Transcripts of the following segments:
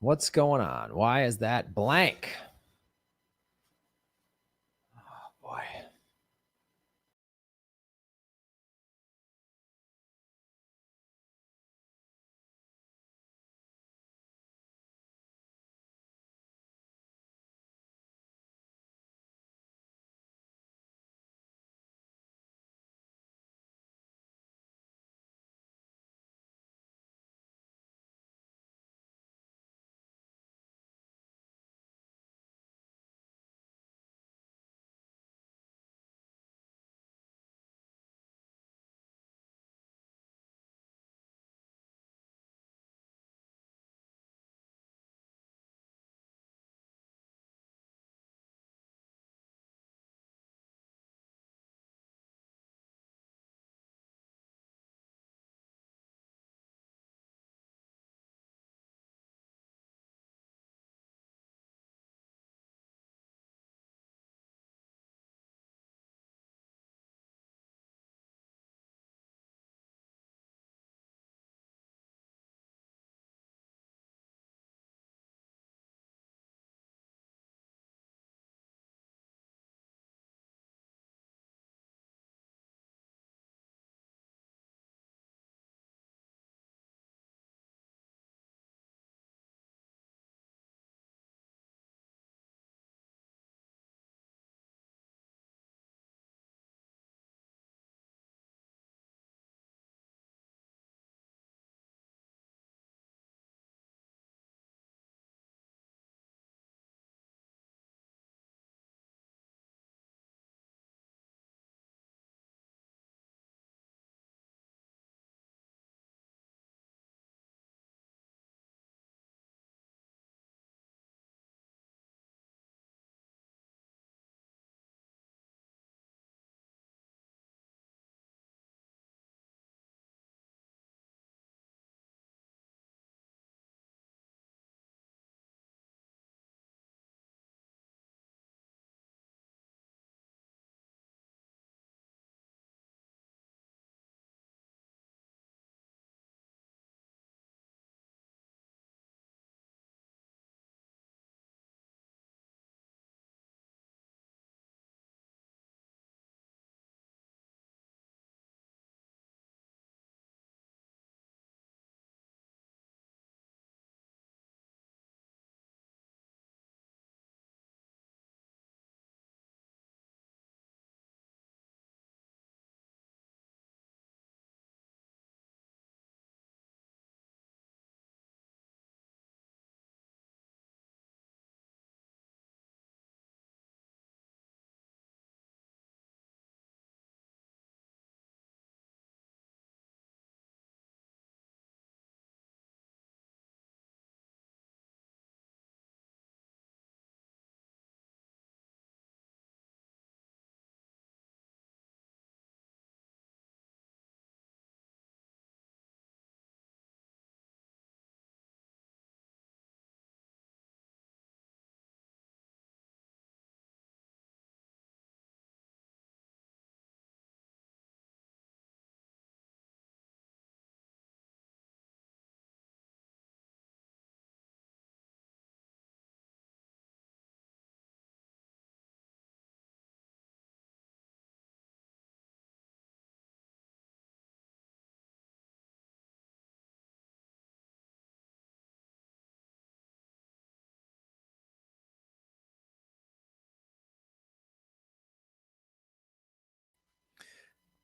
What's going on? Why is that blank? Oh, boy.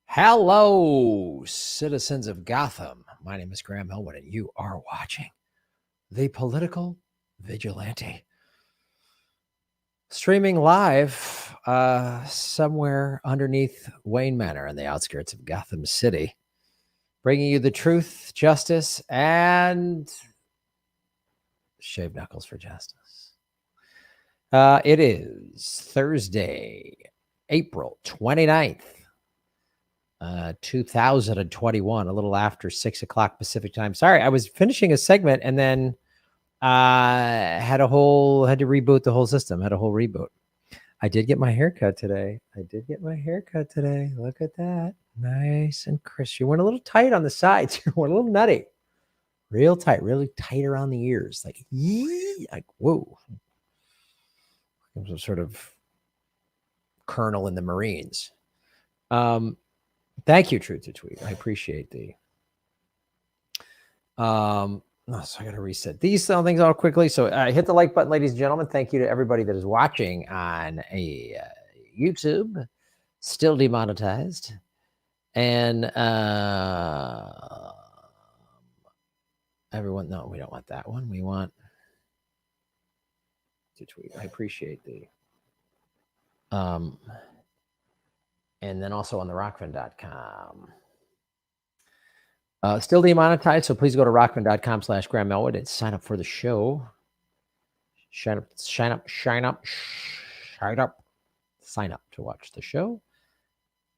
Hello, citizens of Gotham. My name is Graham Elwood, and you are watching the Political Vigilante. Streaming live somewhere underneath Wayne Manor in the outskirts of Gotham City, bringing you the truth, justice, and shave knuckles for justice. It is Thursday, April 29th. 2021, a little after 6 o'clock Pacific time. Sorry, I was finishing a segment and then had to reboot the whole system, had a whole reboot. I did get my haircut today. Look at that. Nice and crisp. You went a little tight on the sides. You went a little nutty. real tight, really tight around the ears, like whoa, some sort of colonel in the Marines. Thank you, Truth to Tweet. I appreciate the. So I got to reset these things all quickly. So hit the like button, ladies and gentlemen. Thank you to everybody that is watching on a YouTube, still demonetized, and everyone. No, we don't want that one. We want to tweet. I appreciate the. And then also on the rockfin.com. Still demonetized, so please go to rockfin.com/Graham Elwood and sign up for the show. Sign up to watch the show.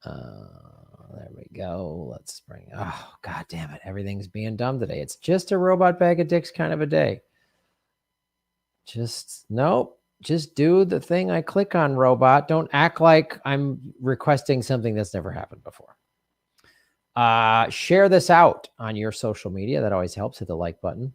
There we go. Let's bring. Oh, God damn it. Everything's being dumb today. It's just a robot bag of dicks kind of a day. Nope. Just do the thing I click on, robot. Don't act like I'm requesting something that's never happened before. Share this out on your social media. That always helps. Hit the like button.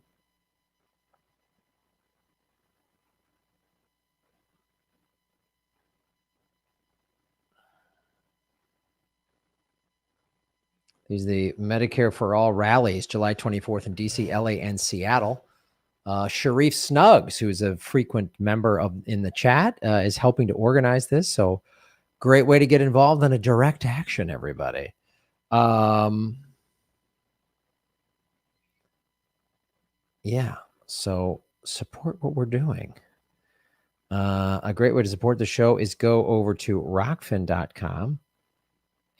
These are the Medicare for All rallies, July 24th in DC, LA, and Seattle. Sharif Snuggs, who's a frequent member in the chat, is helping to organize this. So great way to get involved in a direct action, everybody. Yeah, so support what we're doing. A great way to support the show is go over to rockfin.com,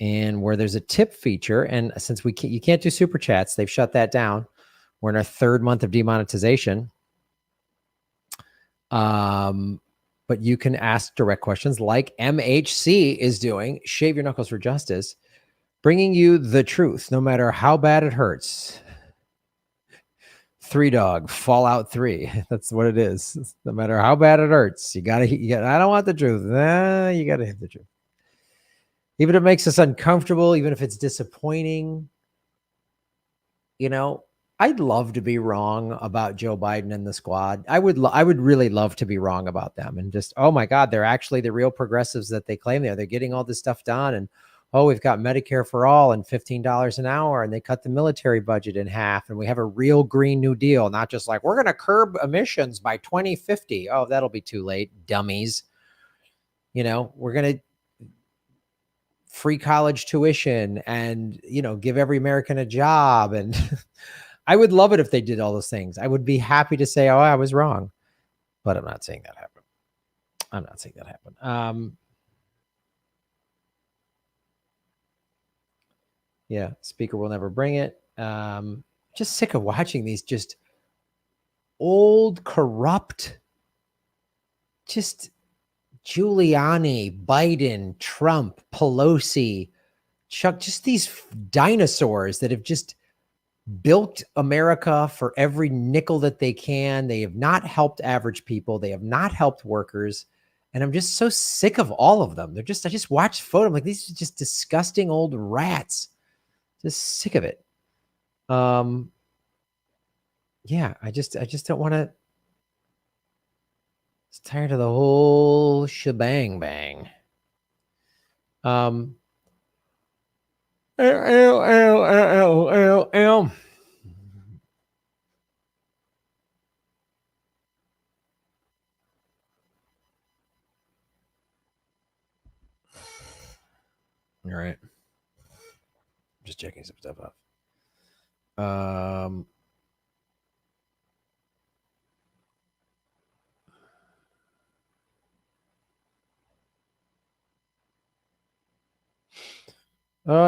and where there's a tip feature. And since you can't do super chats, they've shut that down. We're in our third month of demonetization. But you can ask direct questions like MHC is doing. Shave your knuckles for justice, bringing you the truth, no matter how bad it hurts. 3 Dog, Fallout 3. That's what it is. No matter how bad it hurts, you gotta. I don't want the truth. You gotta hit the truth. Even if it makes us uncomfortable, even if it's disappointing. You know, I'd love to be wrong about Joe Biden and the squad. I would really love to be wrong about them and just, oh my God, they're actually the real progressives that they claim they are. They're getting all this stuff done. And oh, we've got Medicare for all and $15 an hour, and they cut the military budget in half, and we have a real Green New Deal, not just like we're going to curb emissions by 2050. Oh, that'll be too late, dummies. You know, we're going to free college tuition and, you know, give every American a job. And I would love it if they did all those things. I would be happy to say, oh, I was wrong, but I'm not saying that happened. Yeah, speaker will never bring it. Just sick of watching these just old, corrupt, just Giuliani, Biden, Trump, Pelosi, Chuck, just these dinosaurs that have just built America for every nickel that they can. They have not helped average people. They have not helped workers. And I'm just so sick of all of them. I just watched photo. I'm like, these are just disgusting old rats. Just sick of it. Yeah, I just don't want to. It's tired of the whole shebang bang. All right. Just checking some stuff up.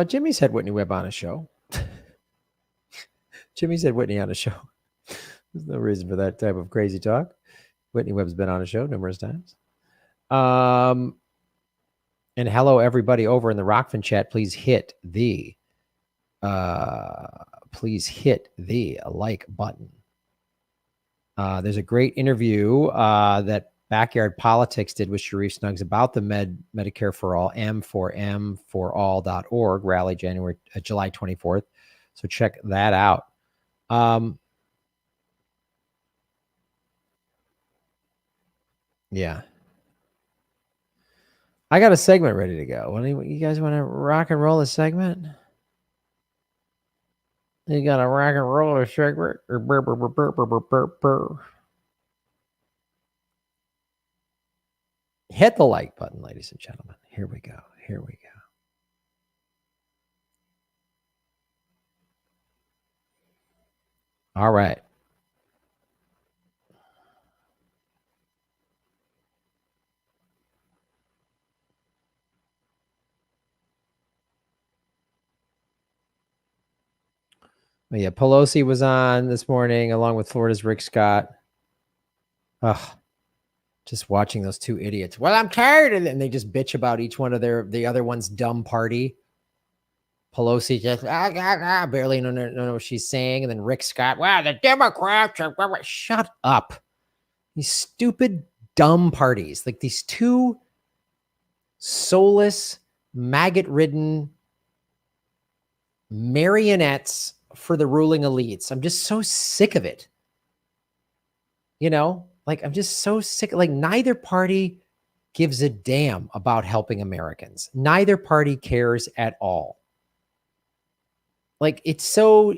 Jimmy's had Whitney Webb on a show. Jimmy's had Whitney on a show. There's no reason for that type of crazy talk. Whitney Webb's been on a show numerous times. And hello, everybody over in the Rockfin chat. Please hit the like button. There's a great interview that Backyard Politics did with Sharif Snuggs about the Medicare for All, M4all.org rally, July 24th. So check that out. Yeah. I got a segment ready to go. You guys want to rock and roll a segment? You got a rock and roll a segment? Hit the like button, ladies and gentlemen. Here we go. Here we go. All right. Yeah, Pelosi was on this morning along with Florida's Rick Scott. Ugh, just watching those two idiots. Well, I'm tired of it. And they just bitch about each one of the other one's dumb party. Pelosi just barely know what she's saying. And then Rick Scott, wow, the Democrats are shut up. These stupid, dumb parties. Like these two soulless, maggot-ridden marionettes for the ruling elites. I'm just so sick of it. You know, like I'm just so sick. Like neither party gives a damn about helping Americans. Neither party cares at all. Like it's so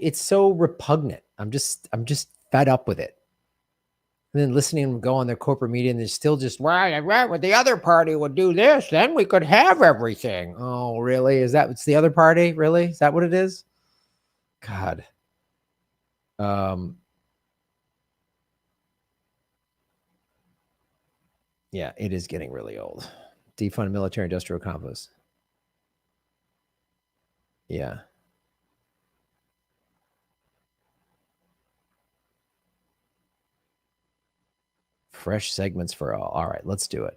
repugnant. I'm just fed up with it. And then listening to them go on their corporate media and they're still just, well, the other party would do this, then we could have everything. Oh, really? It's the other party? Really? Is that what it is? God. Yeah, it is getting really old. Defund military industrial complex. Yeah. Fresh segments for all. All right, let's do it.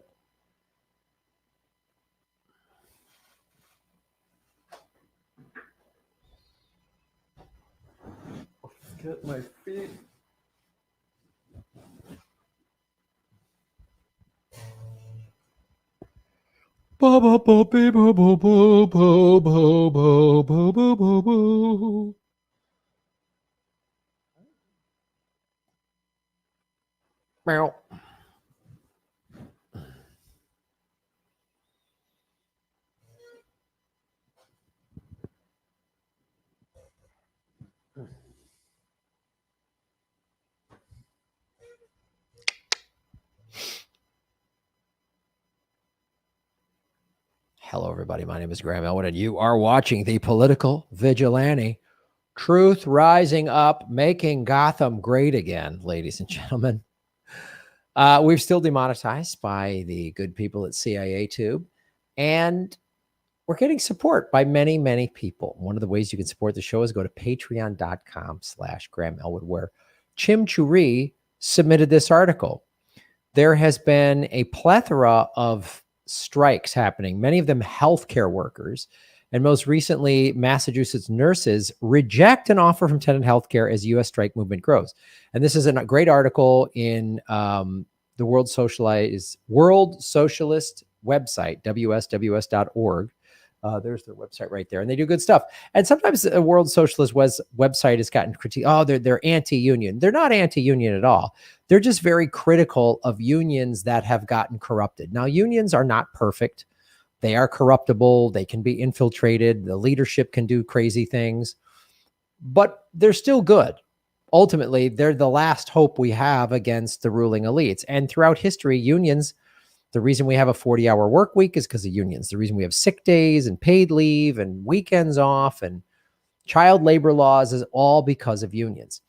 Get my feet. Meow. Hello, everybody. My name is Graham Elwood, and you are watching the Political Vigilante. Truth rising up, making Gotham great again, ladies and gentlemen. We're still demonetized by the good people at CIA Tube, and we're getting support by many, many people. One of the ways you can support the show is go to patreon.com/Graham Elwood, where Chim Churi submitted this article. There has been a plethora of strikes happening, many of them healthcare workers. And most recently, Massachusetts nurses reject an offer from Tenet Healthcare as U.S. strike movement grows. And this is a great article in the World Socialist website, wsws.org. There's their website right there. And they do good stuff. And sometimes the World Socialist website has gotten critiqued. Oh, they're anti-union. They're not anti-union at all. They're just very critical of unions that have gotten corrupted. Now, unions are not perfect. They are corruptible. They can be infiltrated. The leadership can do crazy things, but they're still good. Ultimately, they're the last hope we have against the ruling elites. And throughout history, unions, the reason we have a 40-hour work week is because of unions. The reason we have sick days and paid leave and weekends off and child labor laws is all because of unions.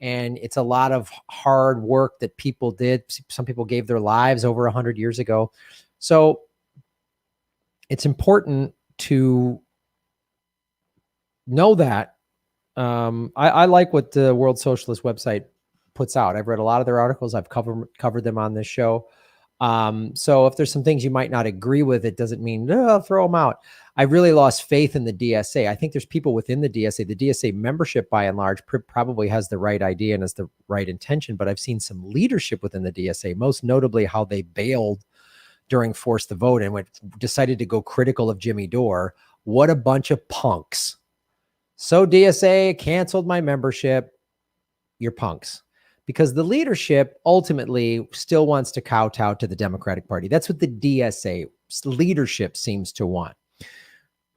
And it's a lot of hard work that people did. Some people gave their lives over 100 years ago. So it's important to know that. I like what the World Socialist website puts out. I've read a lot of their articles. I've covered them on this show. So if there's some things you might not agree with, it doesn't mean throw them out. I really lost faith in the DSA. I think there's people within the DSA. The DSA membership, by and large, probably has the right idea and has the right intention. But I've seen some leadership within the DSA, most notably how they bailed during Force the Vote and decided to go critical of Jimmy Dore. What a bunch of punks. So DSA canceled my membership. You're punks. because the leadership ultimately still wants to kowtow to the Democratic Party. That's what the DSA leadership seems to want.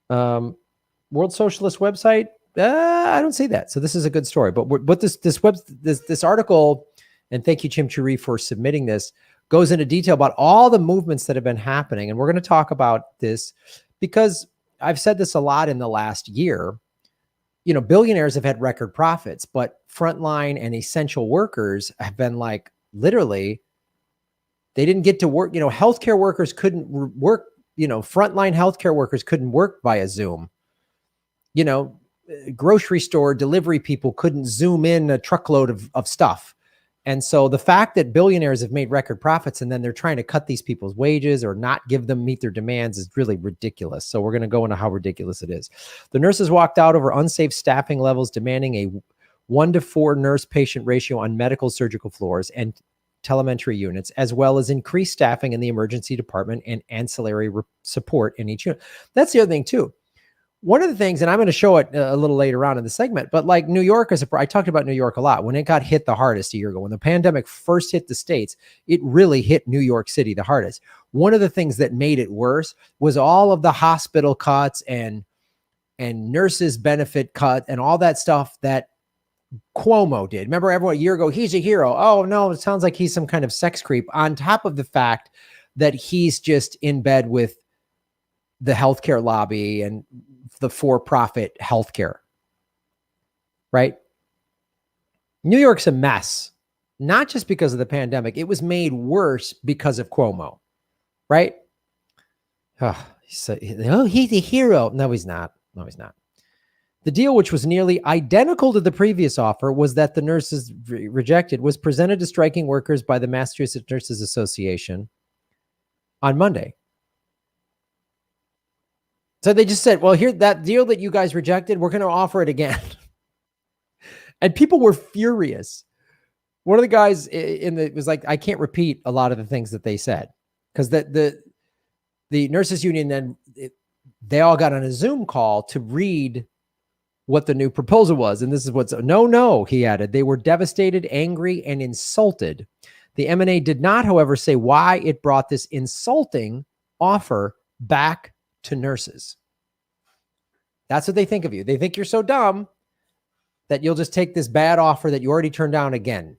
World Socialist website, I don't see that. So this is a good story. But what this article, and thank you, Chim Churi, for submitting this, goes into detail about all the movements that have been happening. And we're going to talk about this because I've said this a lot in the last year. You know, billionaires have had record profits, but frontline and essential workers have been like, literally, they didn't get to work. You know, healthcare workers couldn't work. You know, frontline healthcare workers couldn't work via Zoom. You know, grocery store delivery people couldn't Zoom in a truckload of stuff. And so the fact that billionaires have made record profits and then they're trying to cut these people's wages or not meet their demands is really ridiculous. So we're going to go into how ridiculous it is. The nurses walked out over unsafe staffing levels, demanding a 1-to-4 nurse-patient ratio on medical surgical floors and telemetry units, as well as increased staffing in the emergency department and ancillary support in each unit. That's the other thing too. One of the things, and I'm going to show it a little later on in the segment, but like New York, I talked about New York a lot. When it got hit the hardest a year ago, when the pandemic first hit the States, it really hit New York City the hardest. One of the things that made it worse was all of the hospital cuts and nurses benefit cut and all that stuff that Cuomo did. Remember everyone a year ago, he's a hero. Oh no, it sounds like he's some kind of sex creep, on top of the fact that he's just in bed with the healthcare lobby and the for-profit healthcare, right? New York's a mess, not just because of the pandemic. It was made worse because of Cuomo, right? Oh, he's a hero. No, he's not. No, he's not. The deal, which was nearly identical to the previous offer, was that the nurses rejected, was presented to striking workers by the Massachusetts Nurses Association on Monday. So they just said, well, here, that deal that you guys rejected, we're going to offer it again. And people were furious. One of the guys was like, I can't repeat a lot of the things that they said, because the nurses union, then they all got on a Zoom call to read what the new proposal was. And this is what's, no, he added, they were devastated, angry, and insulted. The M&A did not, however, say why it brought this insulting offer back to nurses. That's what they think of you. They think you're so dumb that you'll just take this bad offer that you already turned down again.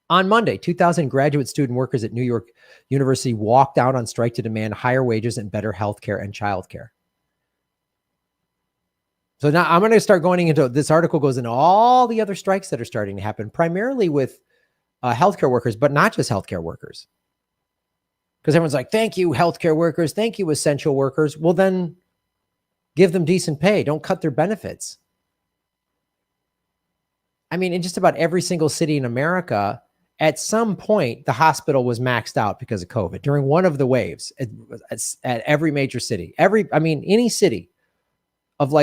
On Monday, 2,000 graduate student workers at New York University walked out on strike to demand higher wages and better health care and childcare. So now I'm going to start going into, this article goes into all the other strikes that are starting to happen, primarily with healthcare workers, but not just healthcare workers. Because everyone's like, thank you, healthcare workers. Thank you, essential workers. Well, then give them decent pay. Don't cut their benefits. I mean, in just about every single city in America, at some point, the hospital was maxed out because of COVID during one of the waves at every major city. Any city of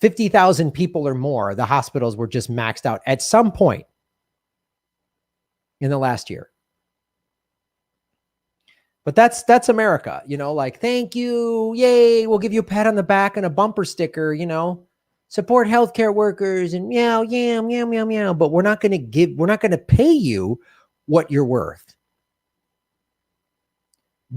50,000 people or more, the hospitals were just maxed out at some point in the last year. But that's America, thank you, yay, we'll give you a pat on the back and a bumper sticker, support healthcare workers and meow, but we're not going to pay you what you're worth.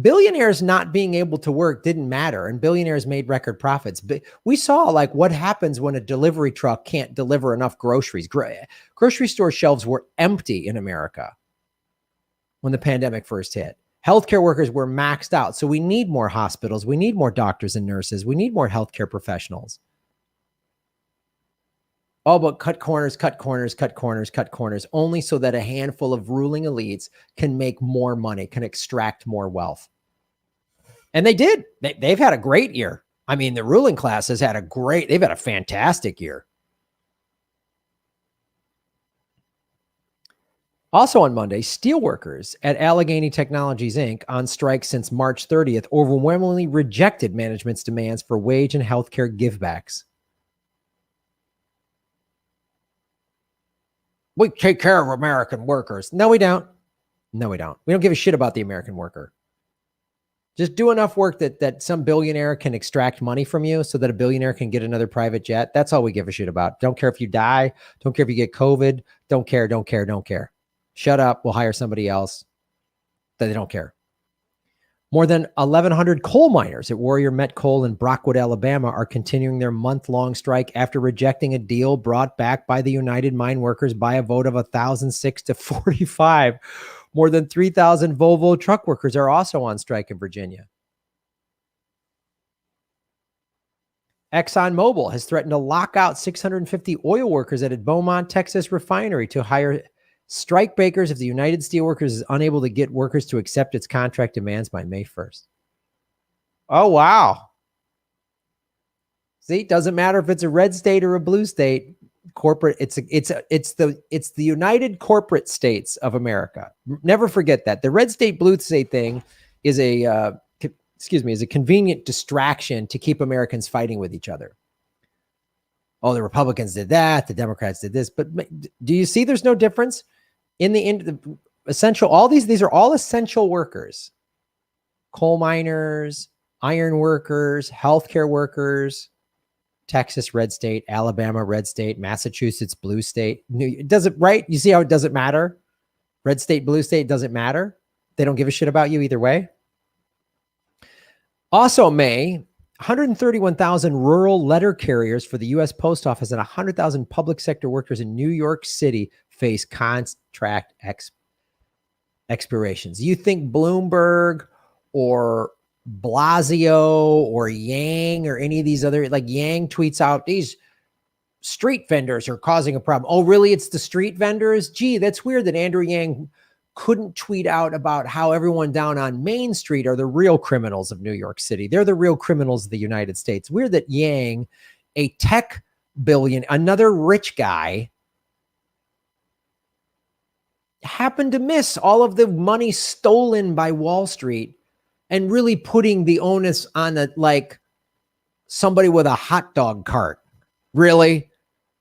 Billionaires not being able to work didn't matter, and billionaires made record profits. But we saw what happens when a delivery truck can't deliver enough groceries. Grocery store shelves were empty in America when the pandemic first hit. Healthcare workers were maxed out. So we need more hospitals. We need more doctors and nurses. We need more healthcare professionals. Oh, but cut corners, only so that a handful of ruling elites can make more money, can extract more wealth. And they did. They've had a great year. I mean, the ruling class they've had a fantastic year. Also on Monday, steelworkers at Allegheny Technologies, Inc., on strike since March 30th, overwhelmingly rejected management's demands for wage and healthcare givebacks. We take care of American workers. No, we don't. We don't give a shit about the American worker. Just do enough work that some billionaire can extract money from you so that a billionaire can get another private jet. That's all we give a shit about. Don't care if you die. Don't care if you get COVID. Don't care, don't care, don't care. Shut up. We'll hire somebody else. They don't care. More than 1,100 coal miners at Warrior Met Coal in Brockwood, Alabama are continuing their month-long strike after rejecting a deal brought back by the United Mine Workers by a vote of 1,006 to 45. More than 3,000 Volvo truck workers are also on strike in Virginia. ExxonMobil has threatened to lock out 650 oil workers at a Beaumont, Texas refinery to hire strike breakers if the United Steelworkers is unable to get workers to accept its contract demands by May 1st. Oh, wow. See, it doesn't matter if it's a red state or a blue state. Corporate, it's the United Corporate States of America. Never forget that. The red state, blue state thing is a convenient distraction to keep Americans fighting with each other. Oh, the Republicans did that, the Democrats did this, but do you see there's no difference in the essential? All these are all essential workers: coal miners, iron workers, healthcare workers. Texas, red state; Alabama, red state; Massachusetts, blue state. Does it right? You see how it doesn't matter? Red state, blue state, doesn't matter. They don't give a shit about you either way. Also, May, 131,000 rural letter carriers for the U.S. Post Office and 100,000 public sector workers in New York City face contract expirations. You think Bloomberg or Blasio or Yang or any of these other, like Yang tweets out, these street vendors are causing a problem. Oh, really? It's the street vendors? Gee, that's weird that Andrew Yang couldn't tweet out about how everyone down on Main Street are the real criminals of New York City. They're the real criminals of the United States. Weird that Yang, a tech billion, another rich guy, happened to miss all of the money stolen by Wall Street and really putting the onus on somebody with a hot dog cart. Really?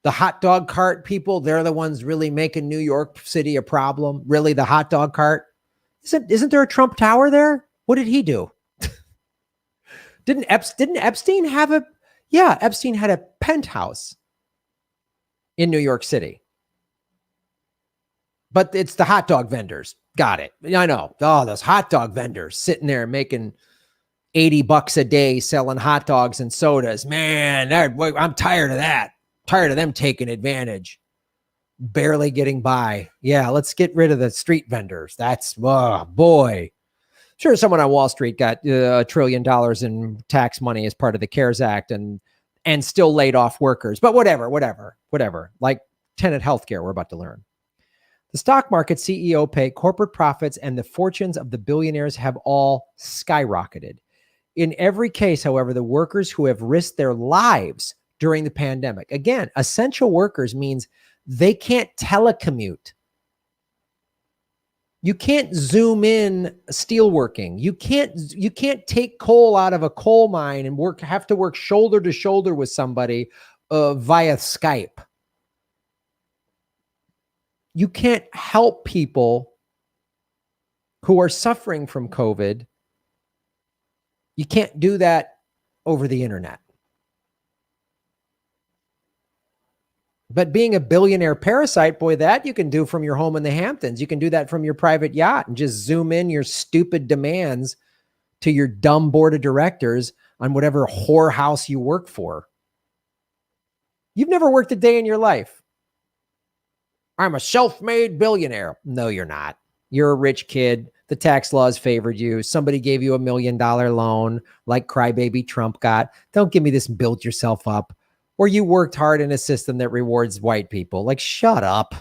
The hot dog cart people, they're the ones really making New York City a problem. Really, the hot dog cart? Isn't there a Trump Tower there? What did he do? Didn't Epstein have a? Yeah, Epstein had a penthouse in New York City. But it's the hot dog vendors. Got it. I know. Oh, those hot dog vendors sitting there making $80 a day selling hot dogs and sodas. Man, I'm tired of that. Tired of them taking advantage. Barely getting by. Yeah, let's get rid of the street vendors. That's, oh boy. Sure, someone on Wall Street got $1 trillion in tax money as part of the CARES Act and still laid off workers. But whatever. Like Tenet Healthcare, we're about to learn. The stock market CEO pay, corporate profits, and the fortunes of the billionaires have all skyrocketed. In every case, however, the workers who have risked their lives during the pandemic. Again, essential workers means they can't telecommute. You can't zoom in steelworking. You can't take coal out of a coal mine and have to work shoulder to shoulder with somebody via Skype. You can't help people who are suffering from COVID. You can't do that over the internet. But being a billionaire parasite, boy, that you can do from your home in the Hamptons. You can do that from your private yacht and just zoom in your stupid demands to your dumb board of directors on whatever whorehouse you work for. You've never worked a day in your life. I'm a self-made billionaire. No, you're not. You're a rich kid. The tax laws favored you. Somebody gave you $1 million loan like crybaby Trump got. Don't give me this build yourself up. Or you worked hard in a system that rewards white people. Like, shut up.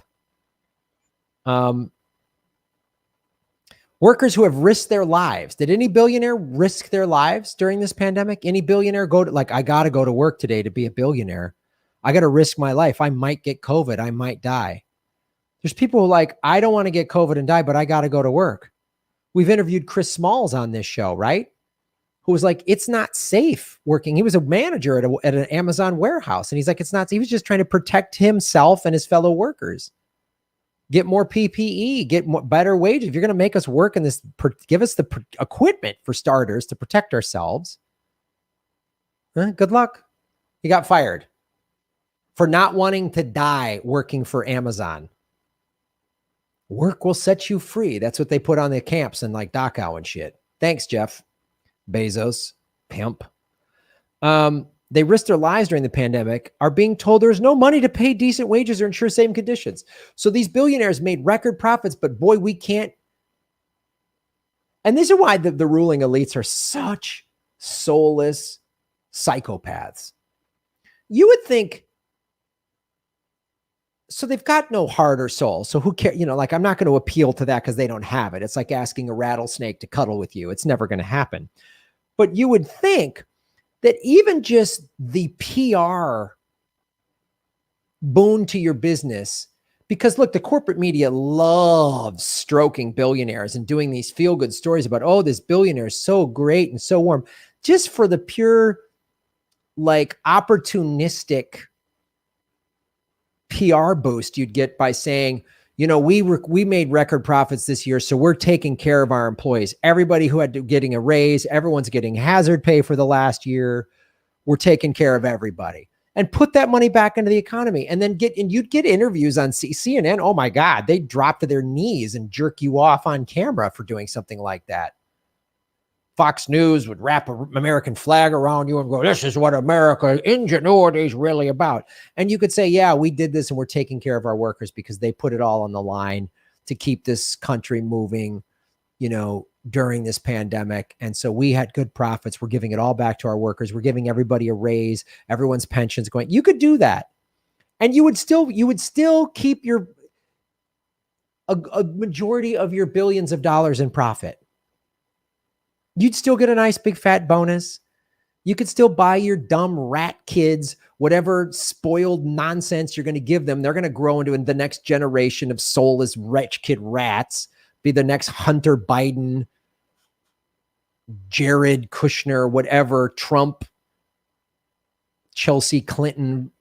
Workers who have risked their lives. Did any billionaire risk their lives during this pandemic? Any billionaire I got to go to work today to be a billionaire. I got to risk my life. I might get COVID. I might die. There's people who I don't want to get COVID and die, but I got to go to work. We've interviewed Chris Smalls on this show, right? Who was like, it's not safe working. He was a manager at an Amazon warehouse. And he's like, it's not, he was just trying to protect himself and his fellow workers. Get more PPE, get more better wages. If you're going to make us work in this, give us the equipment for starters to protect ourselves. Good luck. You got fired for not wanting to die working for Amazon. Work will set you free. That's what they put on the camps in like Dachau and shit. Thanks, Jeff Bezos, pimp. They risked their lives during the pandemic, are being told there's no money to pay decent wages or ensure same conditions. So these billionaires made record profits, but boy, we can't. And this is why the ruling elites are such soulless psychopaths. You would think, so they've got no heart or soul. So who cares? You know, like I'm not going to appeal to that because they don't have it. It's like asking a rattlesnake to cuddle with you. It's never going to happen. But you would think that even just the PR boon to your business, because look, the corporate media loves stroking billionaires and doing these feel-good stories about, oh, this billionaire is so great and so warm, just for the pure, like, opportunistic PR boost you'd get by saying, you know, we made record profits this year, so we're taking care of our employees. Everybody who getting a raise, everyone's getting hazard pay for the last year. We're taking care of everybody, and put that money back into the economy. And then you'd get interviews on CNN. Oh my God, they drop to their knees and jerk you off on camera for doing something like that. Fox News would wrap an American flag around you and go, this is what America ingenuity is really about. And you could say, yeah, we did this and we're taking care of our workers because they put it all on the line to keep this country moving, you know, during this pandemic. And so we had good profits. We're giving it all back to our workers. We're giving everybody a raise. Everyone's pensions going. You could do that. And you would still keep a majority of your billions of dollars in profit. You'd still get a nice big fat bonus. You could still buy your dumb rat kids whatever spoiled nonsense you're going to give them. They're going to grow into the next generation of soulless rich kid rats, be the next Hunter Biden, Jared Kushner, whatever, Trump, Chelsea Clinton,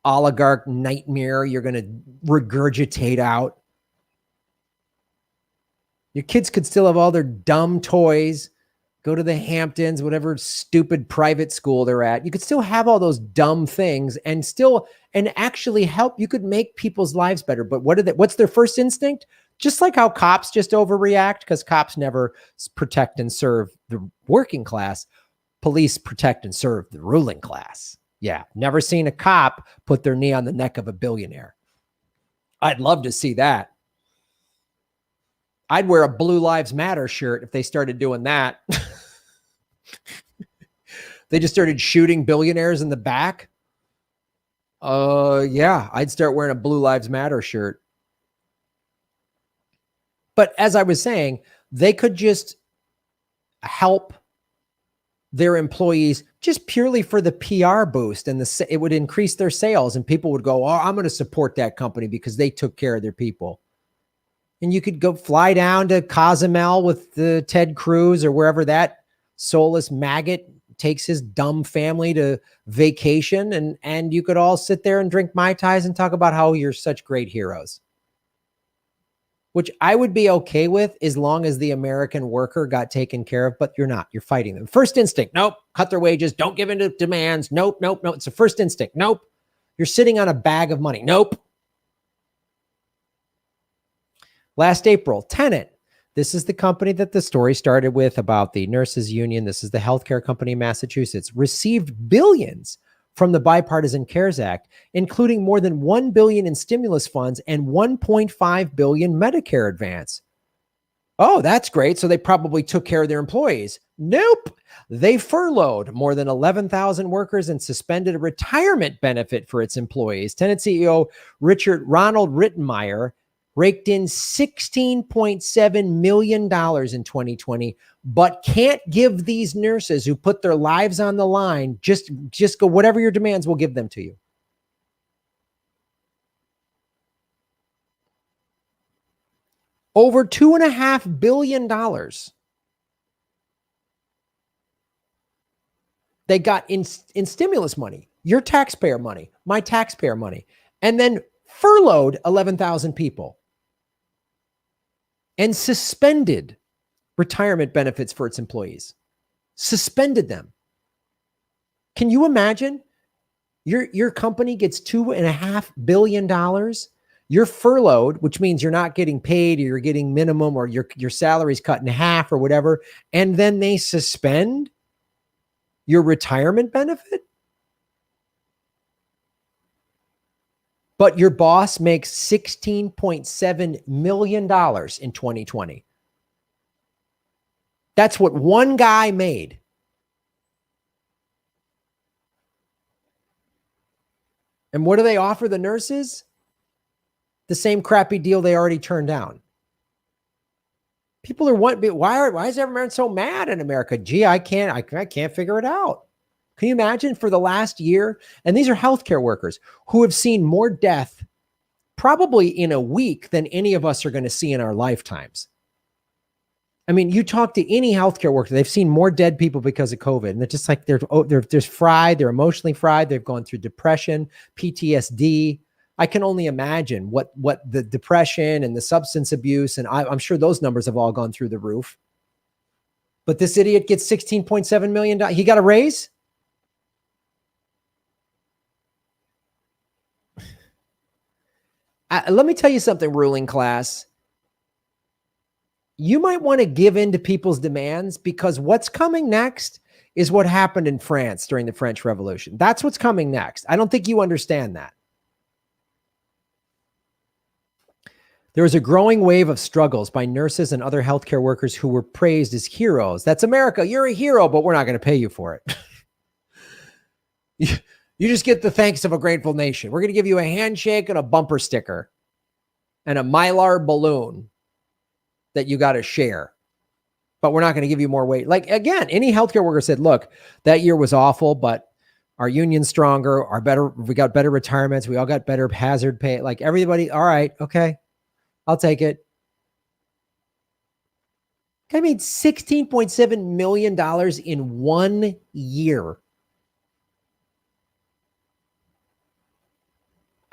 oligarch nightmare you're going to regurgitate out. Your kids could still have all their dumb toys, go to the Hamptons, whatever stupid private school they're at. You could still have all those dumb things and actually help. You could make people's lives better. But what's their first instinct? Just like how cops just overreact, because cops never protect and serve the working class. Police protect and serve the ruling class. Yeah, never seen a cop put their knee on the neck of a billionaire. I'd love to see that. I'd wear a Blue Lives Matter shirt if they started doing that. They just started shooting billionaires in the back. Yeah, I'd start wearing a Blue Lives Matter shirt. But as I was saying, they could just help their employees just purely for the PR boost, and it would increase their sales, and people would go, oh, I'm going to support that company because they took care of their people. And you could go fly down to Cozumel with the Ted Cruz or wherever that soulless maggot takes his dumb family to vacation. And you could all sit there and drink Mai Tais and talk about how you're such great heroes, which I would be okay with as long as the American worker got taken care of, but you're not. You're fighting them. First instinct, nope. Cut their wages. Don't give in to demands. Nope. It's the first instinct. Nope. You're sitting on a bag of money. Nope. Last April, Tenet. This is the company that the story started with about the nurses union. This is the healthcare company in Massachusetts, received billions from the Bipartisan CARES Act, including more than $1 billion in stimulus funds and $1.5 billion Medicare advance. Oh, that's great. So they probably took care of their employees. Nope. They furloughed more than 11,000 workers and suspended a retirement benefit for its employees. Tenet CEO Ronald Rittenmeyer raked in $16.7 million in 2020, but can't give these nurses who put their lives on the line, just go, whatever your demands, we'll give them to you. Over $2.5 billion. They got in stimulus money, your taxpayer money, my taxpayer money, and then furloughed 11,000 people. and suspended retirement benefits for its employees. Suspended them. Can you imagine? Your company gets $2.5 billion. You're furloughed, which means you're not getting paid, or you're getting minimum, or your salary's cut in half or whatever. And then they suspend your retirement benefit. But your boss makes $16.7 million in 2020. That's what one guy made. And what do they offer the nurses? The same crappy deal they already turned down. People are why is everyone so mad in America? Gee, I can't figure it out. Can you imagine for the last year? And these are healthcare workers who have seen more death probably in a week than any of us are going to see in our lifetimes. I mean, you talk to any healthcare worker, they've seen more dead people because of COVID. And they're just like, they're just fried. They're emotionally fried. They've gone through depression, PTSD. I can only imagine what the depression and the substance abuse, and I'm sure those numbers have all gone through the roof. But this idiot gets $16.7 million. He got a raise? Let me tell you something, ruling class. You might want to give in to people's demands, because what's coming next is what happened in France during the French Revolution. That's what's coming next. I don't think you understand that. There was a growing wave of struggles by nurses and other healthcare workers who were praised as heroes. That's America. You're a hero, but we're not going to pay you for it. You just get the thanks of a grateful nation. We're going to give you a handshake and a bumper sticker and a Mylar balloon that you got to share, but we're not going to give you more weight. Like, again, any healthcare worker said, look, that year was awful, but our union's stronger, we got better retirements. We all got better hazard pay. Like everybody. All right. Okay. I'll take it. I made $16.7 million in 1 year.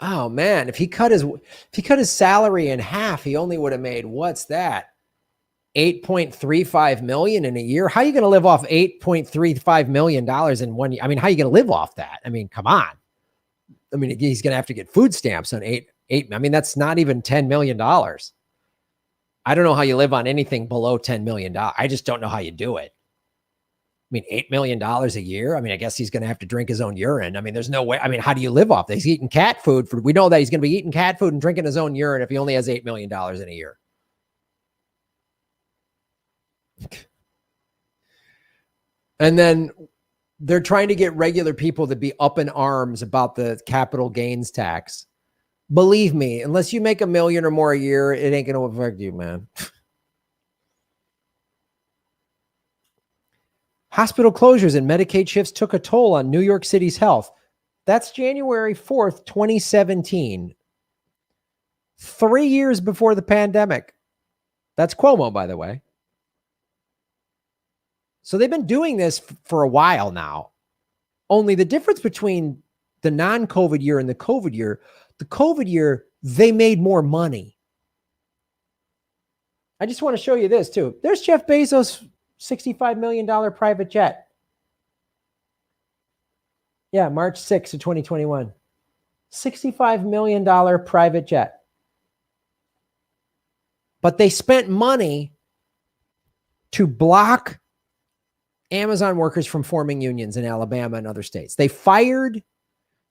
Oh man, if he cut his salary in half, he only would have made, what's that? $8.35 million in a year. How are you going to live off $8.35 million in 1 year? I mean, how are you going to live off that? I mean, come on. I mean, he's going to have to get food stamps on eight. I mean, that's not even $10 million. I don't know how you live on anything below $10 million. I just don't know how you do it. I mean, $8 million a year. I mean, I guess he's going to have to drink his own urine. I mean, there's no way. I mean, how do you live off this? He's eating cat food. We know that he's going to be eating cat food and drinking his own urine if he only has $8 million in a year. And then they're trying to get regular people to be up in arms about the capital gains tax. Believe me, unless you make $1 million or more a year, it ain't going to affect you, man. Hospital closures and Medicaid shifts took a toll on New York City's health. That's January 4th, 2017. 3 years before the pandemic. That's Cuomo, by the way. So they've been doing this for a while now. Only the difference between the non-COVID year and the COVID year, they made more money. I just want to show you this too. There's Jeff Bezos' $65 million private jet. Yeah, March 6th of 2021. $65 million private jet. But they spent money to block Amazon workers from forming unions in Alabama and other states. They fired.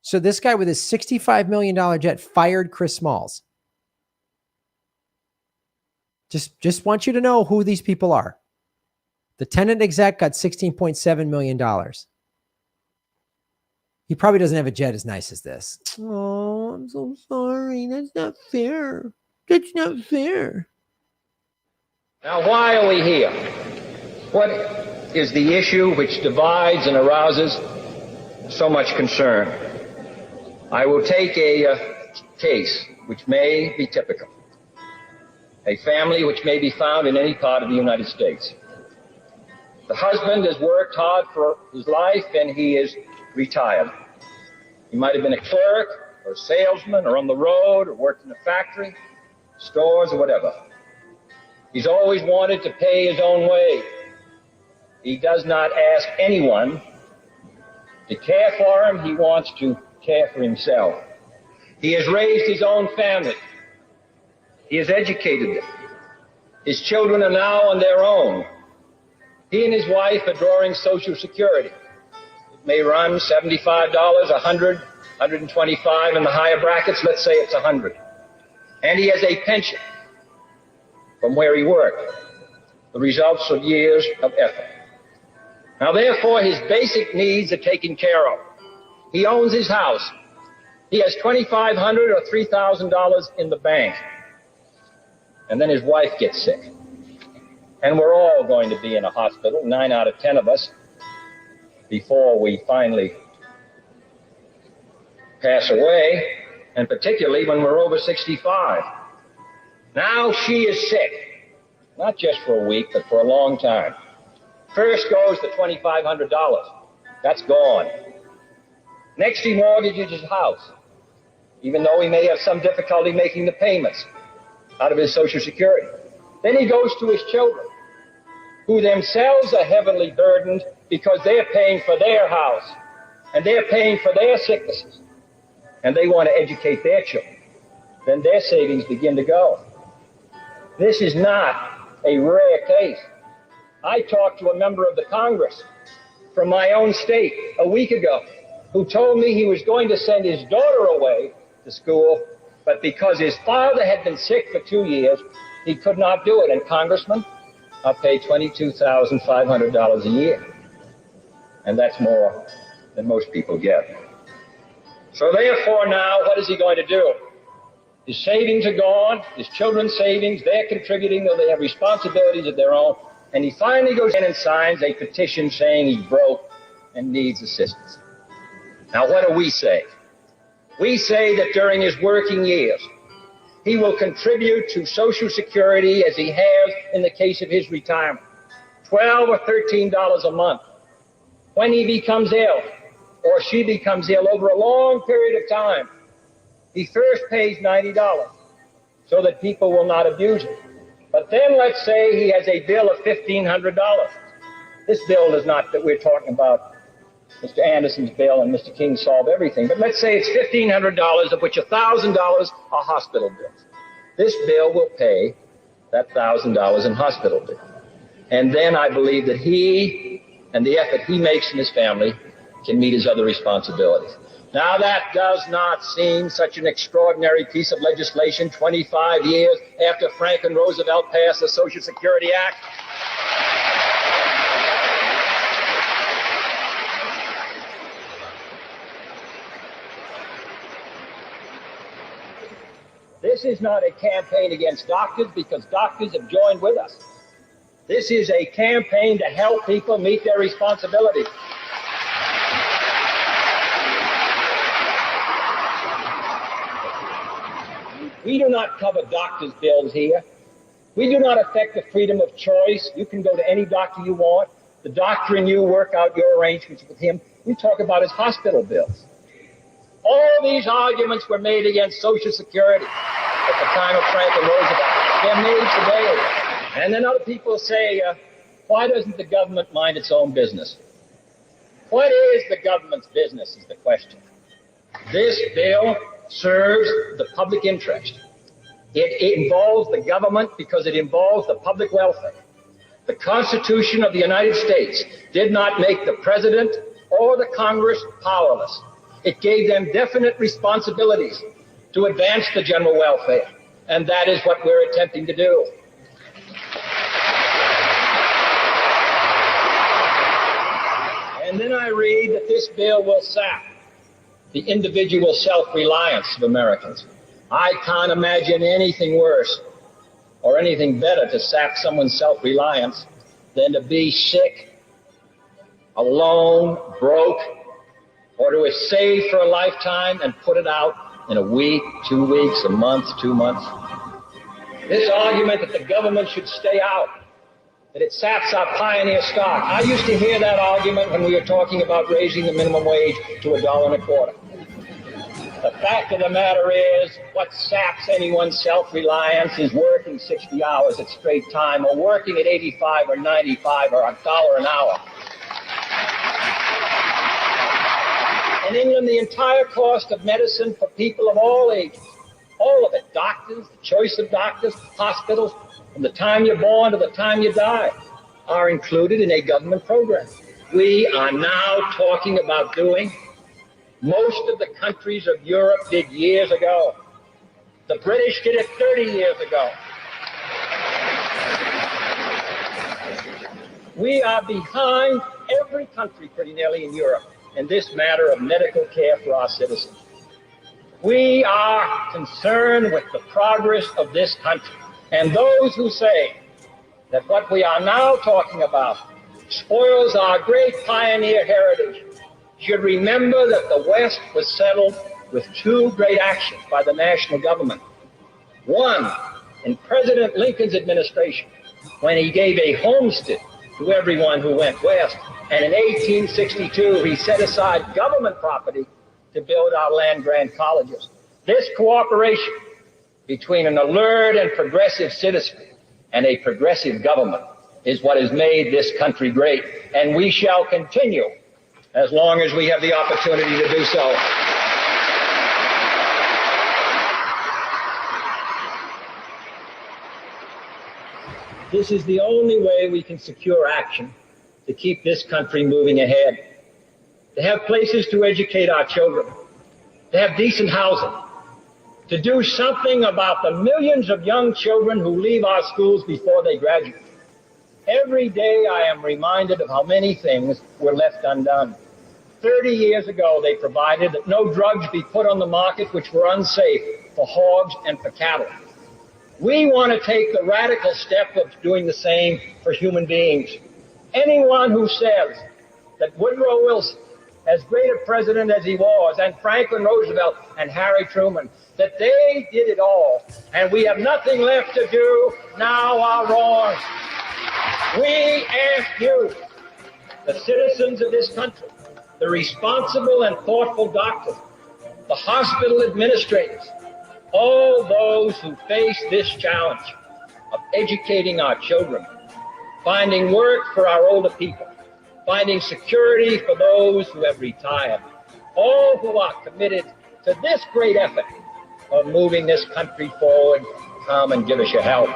So this guy with his $65 million jet fired Chris Smalls. Just want you to know who these people are. The tenant exec got $16.7 million. He probably doesn't have a jet as nice as this. Oh, I'm so sorry. That's not fair. That's not fair. Now, why are we here? What is the issue which divides and arouses so much concern? I will take a case which may be typical. A family which may be found in any part of the United States. The husband has worked hard for his life and he is retired. He might have been a clerk or a salesman or on the road or worked in a factory, stores or whatever. He's always wanted to pay his own way. He does not ask anyone to care for him. He wants to care for himself. He has raised his own family. He has educated them. His children are now on their own. He and his wife are drawing Social Security. It may run $75, $100, $125 in the higher brackets. Let's say it's $100. And he has a pension from where he worked, the results of years of effort. Now, therefore, his basic needs are taken care of. He owns his house. He has $2,500 or $3,000 in the bank. And then his wife gets sick. And we're all going to be in a hospital, 9 out of 10 of us, before we finally pass away, and particularly when we're over 65. Now she is sick, not just for a week, but for a long time. First goes the $2,500. That's gone. Next, he mortgages his house, even though he may have some difficulty making the payments out of his Social Security. Then he goes to his children, who themselves are heavily burdened because they're paying for their house and they're paying for their sicknesses, and they want to educate their children. Then their savings begin to go. This is not a rare case. I talked to a member of the Congress from my own state a week ago who told me he was going to send his daughter away to school, but because his father had been sick for 2 years, he could not do it. And Congressman, I'll pay $22,500 a year. And that's more than most people get. So therefore now, what is he going to do? His savings are gone, his children's savings, they're contributing, though they have responsibilities of their own. And he finally goes in and signs a petition saying he's broke and needs assistance. Now, what do we say? We say that during his working years, he will contribute to Social Security as he has in the case of his retirement, $12 or $13 a month. When he becomes ill, or she becomes ill over a long period of time, he first pays $90 so that people will not abuse him. But then let's say he has a bill of $1,500. This bill is not that we're talking about Mr. Anderson's bill and Mr. King solve everything, but let's say it's $1,500, of which $1,000 are hospital bills. This bill will pay that $1,000 in hospital bill. And then I believe that he and the effort he makes in his family can meet his other responsibilities. Now, that does not seem such an extraordinary piece of legislation 25 years after Franklin Roosevelt passed the Social Security Act. This is not a campaign against doctors, because doctors have joined with us. This is a campaign to help people meet their responsibilities. We do not cover doctors' bills here. We do not affect the freedom of choice. You can go to any doctor you want. The doctor and you work out your arrangements with him. We talk about his hospital bills. All these arguments were made against Social Security at the time of Franklin Roosevelt. They're made today. And then other people say, why doesn't the government mind its own business? What is the government's business is the question. This bill serves the public interest. It involves the government because it involves the public welfare. The Constitution of the United States did not make the President or the Congress powerless. It gave them definite responsibilities to advance the general welfare, and that is what we're attempting to do. And then I read that this bill will sap the individual self-reliance of Americans. I can't imagine anything worse or anything better to sap someone's self-reliance than to be sick, alone, broke, or to have saved for a lifetime and put it out in a week, 2 weeks, a month, 2 months. This argument that the government should stay out, that it saps our pioneer stock. I used to hear that argument when we were talking about raising the minimum wage to $1.25. The fact of the matter is, what saps anyone's self-reliance is working 60 hours at straight time, or working at 85 or 95 or $1 an hour. In England, the entire cost of medicine for people of all ages, all of it, doctors, the choice of doctors, hospitals, from the time you're born to the time you die, are included in a government program. We are now talking about doing most of the countries of Europe did years ago. The British did it 30 years ago. We are behind every country pretty nearly in Europe in this matter of medical care for our citizens. We are concerned with the progress of this country. And those who say that what we are now talking about spoils our great pioneer heritage should remember that the West was settled with two great actions by the national government. One, in President Lincoln's administration, when he gave a homestead to everyone who went west, and in 1862 he set aside government property to build our land-grant colleges. This cooperation between an alert and progressive citizenry and a progressive government is what has made this country great, and we shall continue as long as we have the opportunity to do so. This is the only way we can secure action to keep this country moving ahead, to have places to educate our children, to have decent housing, to do something about the millions of young children who leave our schools before they graduate. Every day I am reminded of how many things were left undone. 30 years ago, they provided that no drugs be put on the market which were unsafe for hogs and for cattle. We want to take the radical step of doing the same for human beings. Anyone who says that Woodrow Wilson, as great a president as he was, and Franklin Roosevelt and Harry Truman, that they did it all and we have nothing left to do now are wrong. We ask you, the citizens of this country, the responsible and thoughtful doctors, the hospital administrators, all those who face this challenge of educating our children, finding work for our older people, finding security for those who have retired, all who are committed to this great effort of moving this country forward, come and give us your help.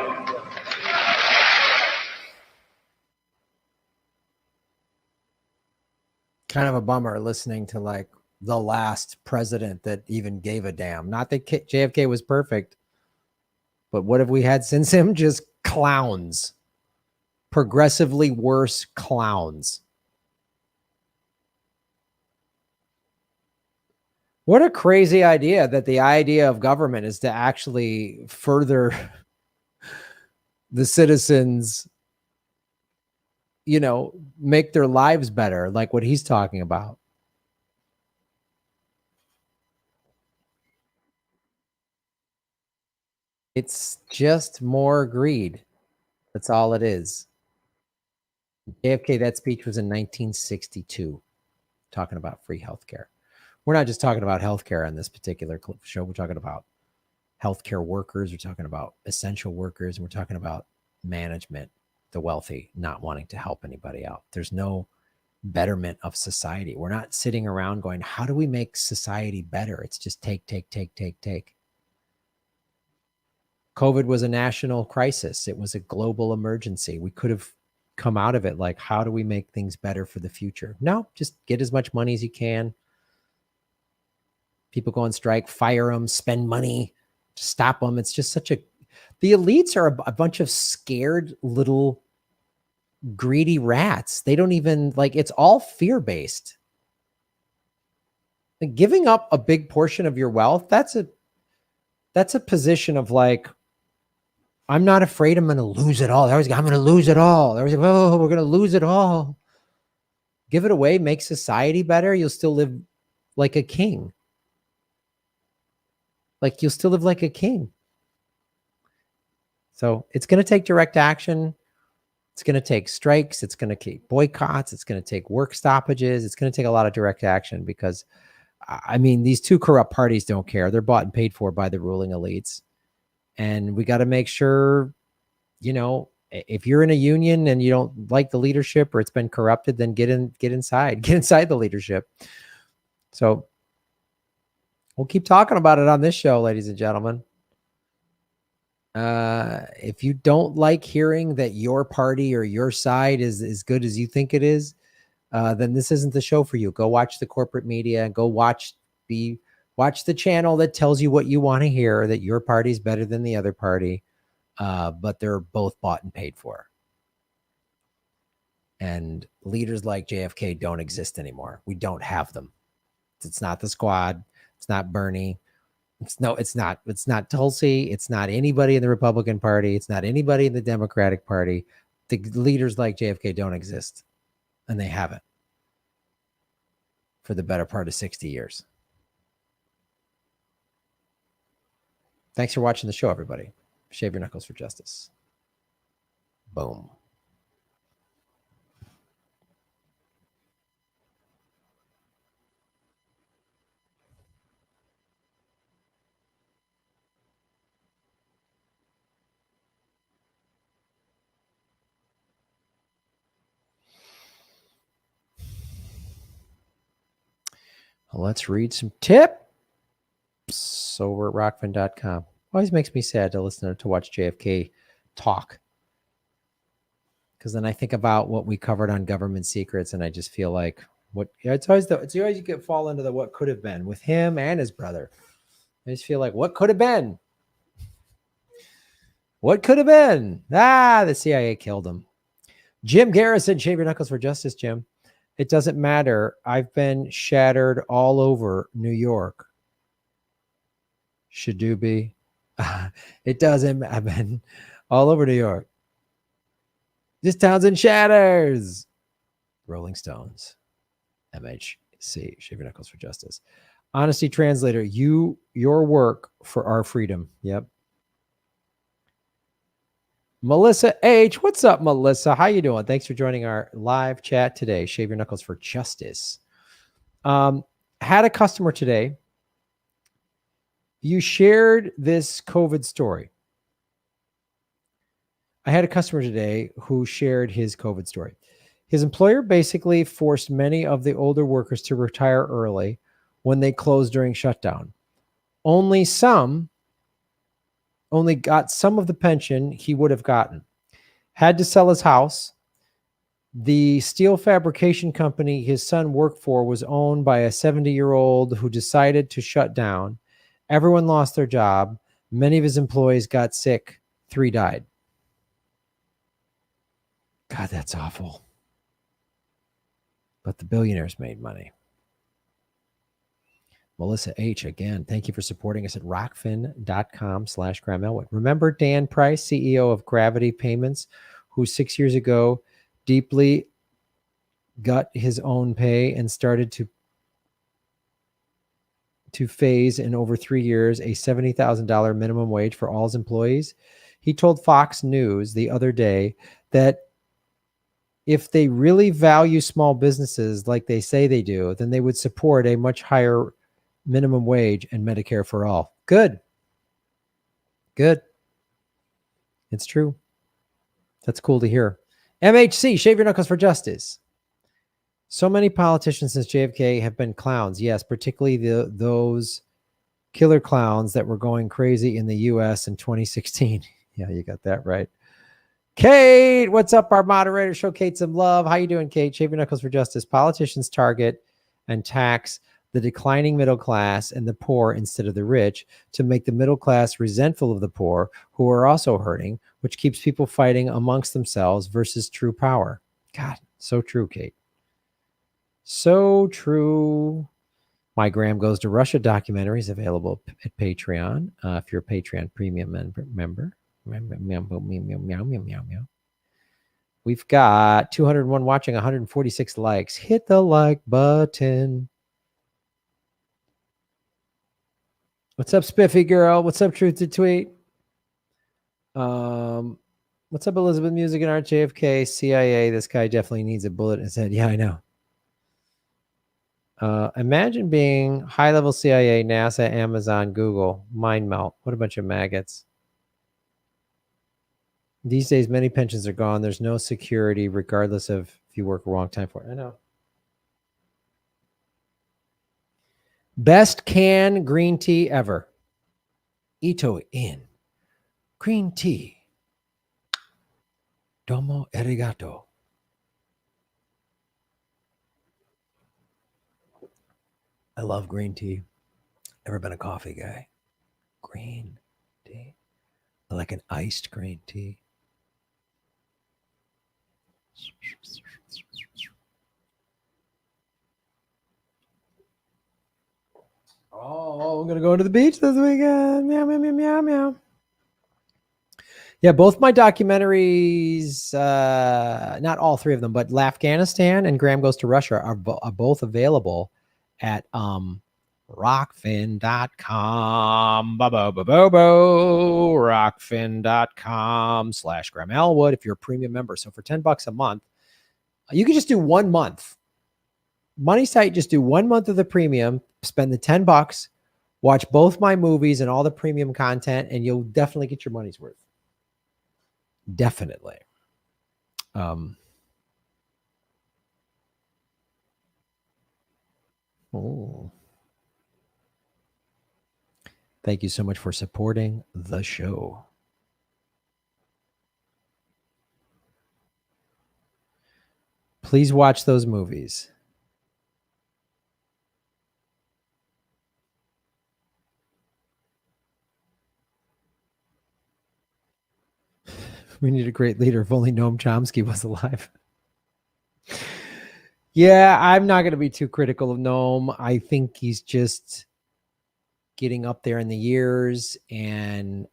Kind of a bummer listening to like the last president that even gave a damn. Not that JFK was perfect, but what have we had since him? Just clowns, progressively worse clowns. What a crazy idea that the idea of government is to actually further the citizens, you know, make their lives better, like what he's talking about. It's just more greed. That's all it is. JFK, that speech was in 1962, talking about free healthcare. We're not just talking about healthcare on this particular show. We're talking about healthcare workers. We're talking about essential workers. And we're talking about management, the wealthy, not wanting to help anybody out. There's no betterment of society. We're not sitting around going, how do we make society better? It's just take. COVID was a national crisis. It was a global emergency. We could have come out of it like, how do we make things better for the future? No, just get as much money as you can. People go on strike, fire them, spend money, stop them. It's just such a, the elites are a bunch of scared little greedy rats. They don't even like, it's all fear-based. Like giving up a big portion of your wealth, that's a position of like, I'm not afraid I'm going to lose it all. I'm going to lose it all. We're going to lose it all. Give it away, make society better. You'll still live like a king. Like you'll still live like a king. So it's going to take direct action. It's going to take strikes. It's going to take boycotts. It's going to take work stoppages. It's going to take a lot of direct action because I mean, these two corrupt parties don't care. They're bought and paid for by the ruling elites. And we got to make sure, you know, if you're in a union and you don't like the leadership or it's been corrupted, then get inside the leadership. So we'll keep talking about it on this show, ladies and gentlemen. If you don't like hearing that your party or your side is as good as you think it is, then this isn't the show for you. Go watch the corporate media and go watch the channel that tells you what you want to hear, that your party's better than the other party. But they're both bought and paid for. And leaders like JFK don't exist anymore. We don't have them. It's not the squad. It's not Bernie. It's not Tulsi. It's not anybody in the Republican Party. It's not anybody in the Democratic Party. The leaders like JFK don't exist. And they haven't for the better part of 60 years. Thanks for watching the show, everybody. Shave your knuckles for justice. Boom. Let's read some tips over at rockfin.com. Always makes me sad to listen to watch JFK talk, because then I think about what we covered on government secrets, and I just feel like it's always you get fall into the what could have been with him and his brother. I just feel like what could have been. What could have been? The CIA killed him. Jim Garrison, shave your knuckles for justice, Jim. It doesn't matter. I've been shattered all over New York. Shadoobie. It doesn't. I've been all over New York. This town's in shatters. Rolling Stones. MHC. Shave your knuckles for justice. Honesty Translator. Your work for our freedom. Yep. Melissa H. What's up, Melissa? How you doing? Thanks for joining our live chat today. Shave your knuckles for justice. Had a customer today. You shared this COVID story. I had a customer today who shared his COVID story. His employer basically forced many of the older workers to retire early when they closed during shutdown. Only got some of the pension he would have gotten. Had to sell his house. The steel fabrication company his son worked for was owned by a 70-year-old who decided to shut down. Everyone lost their job. Many of his employees got sick. 3 died. God, that's awful. But the billionaires made money. Melissa H. again, thank you for supporting us at rockfin.com/Graham Elwood. Remember Dan Price, CEO of Gravity Payments, who 6 years ago deeply got his own pay and started to phase in over 3 years a $70,000 minimum wage for all his employees? He told Fox News the other day that if they really value small businesses like they say they do, then they would support a much higher minimum wage and Medicare for all. Good. It's true. That's cool to hear. MHC, shave your knuckles for justice. So many politicians since JFK have been clowns. Yes, particularly those killer clowns that were going crazy in the U.S. in 2016. Yeah, you got that right. Kate, what's up, our moderator? Show Kate some love. How you doing, Kate? Shave your knuckles for justice. Politicians target and tax the declining middle class and the poor instead of the rich to make the middle class resentful of the poor who are also hurting, which keeps people fighting amongst themselves versus true power. God, so true, Kate. So true. My Graham Goes to Russia documentary is available at Patreon. If you're a Patreon premium member. We've got 201 watching, 146 likes. Hit the like button. What's up, Spiffy girl? What's up, Truth to Tweet? What's up, Elizabeth Music and Art JFK CIA? This guy definitely needs a bullet in his head. Yeah, I know. Imagine being high-level CIA, NASA, Amazon, Google, mind melt. What a bunch of maggots. These days, many pensions are gone. There's no security, regardless of if you work a long time for it. I know. Best canned green tea ever. Ito in. Green tea. Domo arigato. I love green tea. Never been a coffee guy. Green tea. I like an iced green tea. Oh, I'm gonna go to the beach this weekend. Meow meow meow meow meow. Yeah, both my documentaries, not all three of them, but Afghanistan and Graham Goes to Russia are both available at rockfin.com. Rockfin.com/Graham Elwood if you're a premium member. So for $10 a month, you can just do 1 month. Money site, just do 1 month of the premium, spend the $10, watch both my movies and all the premium content, and you'll definitely get your money's worth. Definitely. Oh. Thank you so much for supporting the show. Please watch those movies. We need a great leader. If only Noam Chomsky was alive. Yeah, I'm not going to be too critical of Noam. I think he's just getting up there in the years, and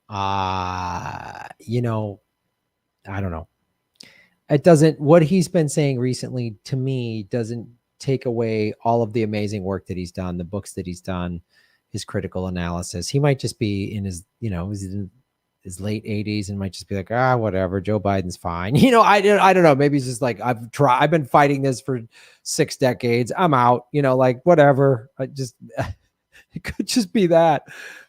you know, I don't know. It doesn't, what he's been saying recently to me doesn't take away all of the amazing work that he's done, the books that he's done, his critical analysis. He might just be in his, you know, he's in his late 80s and might just be like, whatever, Joe Biden's fine. You know, I don't know. Maybe he's just like, I've been fighting this for 6 decades. I'm out, you know, like whatever. It could just be that.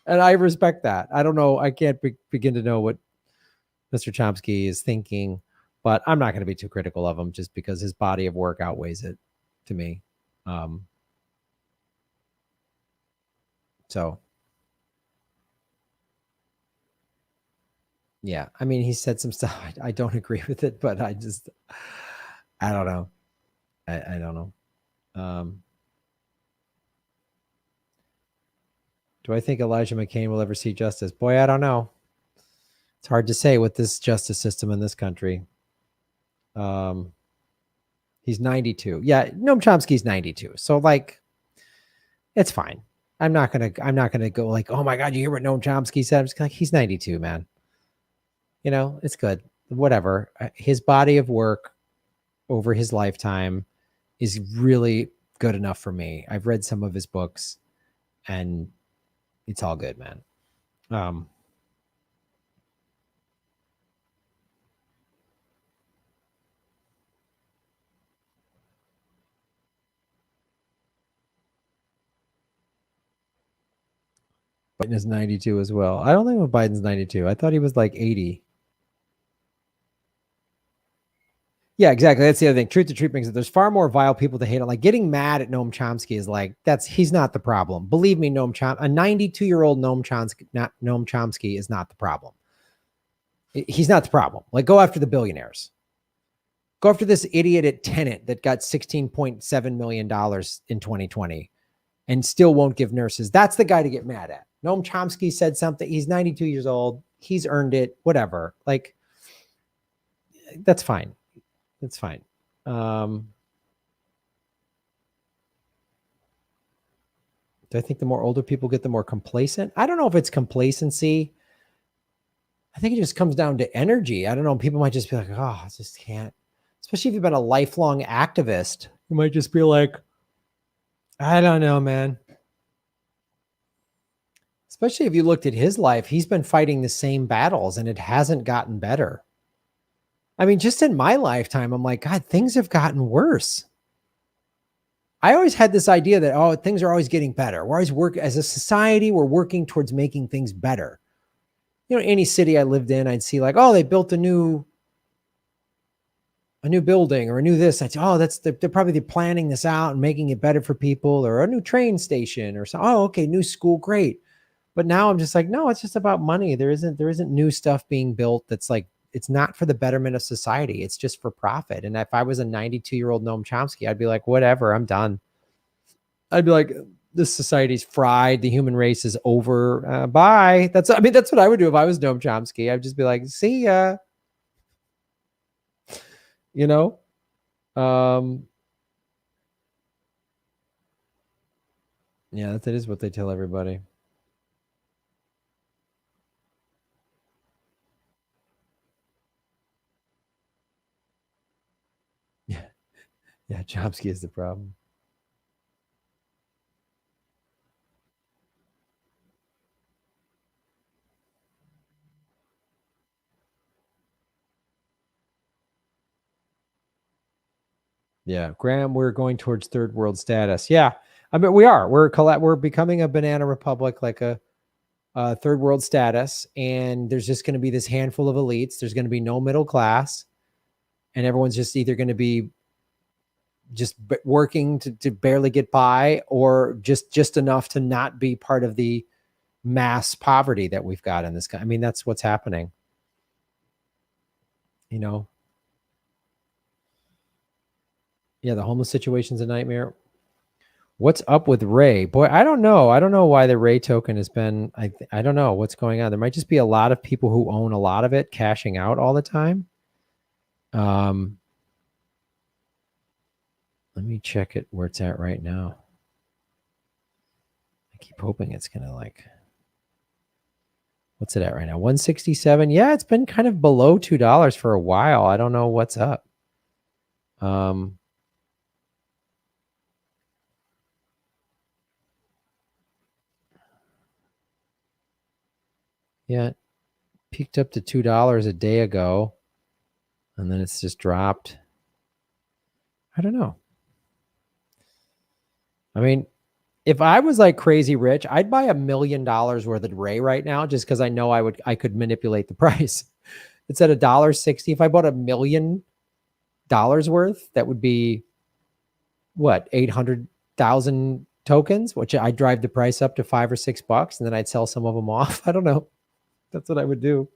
And I respect that. I don't know. I can't begin to know what Mr. Chomsky is thinking, but I'm not going to be too critical of him just because his body of work outweighs it to me. So yeah, I mean, he said some stuff. I don't agree with it, but I don't know. I don't know. Do I think Elijah McCain will ever see justice? Boy, I don't know. It's hard to say with this justice system in this country. He's 92. Yeah, Noam Chomsky's 92. So like, it's fine. I'm not gonna go like, oh my God, you hear what Noam Chomsky said? I'm just like, he's 92, man. You know, it's good. Whatever. His body of work over his lifetime is really good enough for me. I've read some of his books, and it's all good, man. Biden is 92 as well. I don't think Biden's 92. I thought he was like 80. Yeah, exactly. That's the other thing. Truth to truth brings it. There's far more vile people to hate on. Like getting mad at Noam Chomsky is like, he's not the problem. Believe me, a 92-year-old Noam Chomsky is not the problem. He's not the problem. Like, go after the billionaires. Go after this idiot at Tenet that got $16.7 million in 2020 and still won't give nurses. That's the guy to get mad at. Noam Chomsky said something. He's 92 years old. He's earned it. Whatever. Like, that's fine. It's fine. Do I think the more older people get, the more complacent? I don't know if it's complacency. I think it just comes down to energy. I don't know. People might just be like, oh, I just can't. Especially if you've been a lifelong activist. You might just be like, I don't know, man. Especially if you looked at his life, he's been fighting the same battles and it hasn't gotten better. I mean, just in my lifetime, I'm like, God, things have gotten worse. I always had this idea that, oh, things are always getting better. We're always as a society, we're working towards making things better. You know, any city I lived in, I'd see like, oh, they built a new building or a new this. I'd say, oh, they're probably planning this out and making it better for people, or a new train station or so. Oh, okay, new school, great. But now I'm just like, no, it's just about money. There isn't new stuff being built that's like, it's not for the betterment of society. It's just for profit. And if I was a 92-year-old Noam Chomsky, I'd be like, whatever, I'm done. I'd be like, this society's fried. The human race is over. Bye. That's what I would do if I was Noam Chomsky. I'd just be like, see ya. You know? Yeah, that is what they tell everybody. Yeah, Chomsky is the problem. Yeah, Graham, we're going towards third world status. Yeah, I mean, we are. We're becoming a banana republic, like a third world status, and there's just going to be this handful of elites. There's going to be no middle class, and everyone's just either going to be just working to barely get by, or just enough to not be part of the mass poverty that we've got in this country. I mean, that's what's happening. You know? Yeah, the homeless situation's a nightmare. What's up with Ray? Boy, I don't know. I don't know why the Ray token has been, I don't know what's going on. There might just be a lot of people who own a lot of it cashing out all the time. Let me check it where it's at right now. I keep hoping it's going to like, what's it at right now? 167. Yeah, it's been kind of below $2 for a while. I don't know what's up. Yeah, it peaked up to $2 a day ago, and then it's just dropped. I don't know. I mean, if I was like crazy rich, I'd buy $1 million worth of Ray right now, just because I know I could manipulate the price. It's at $1.60. If I bought $1 million worth, that would be what, 800,000 tokens, which I'd drive the price up to $5 or $6, and then I'd sell some of them off. I don't know. That's what I would do.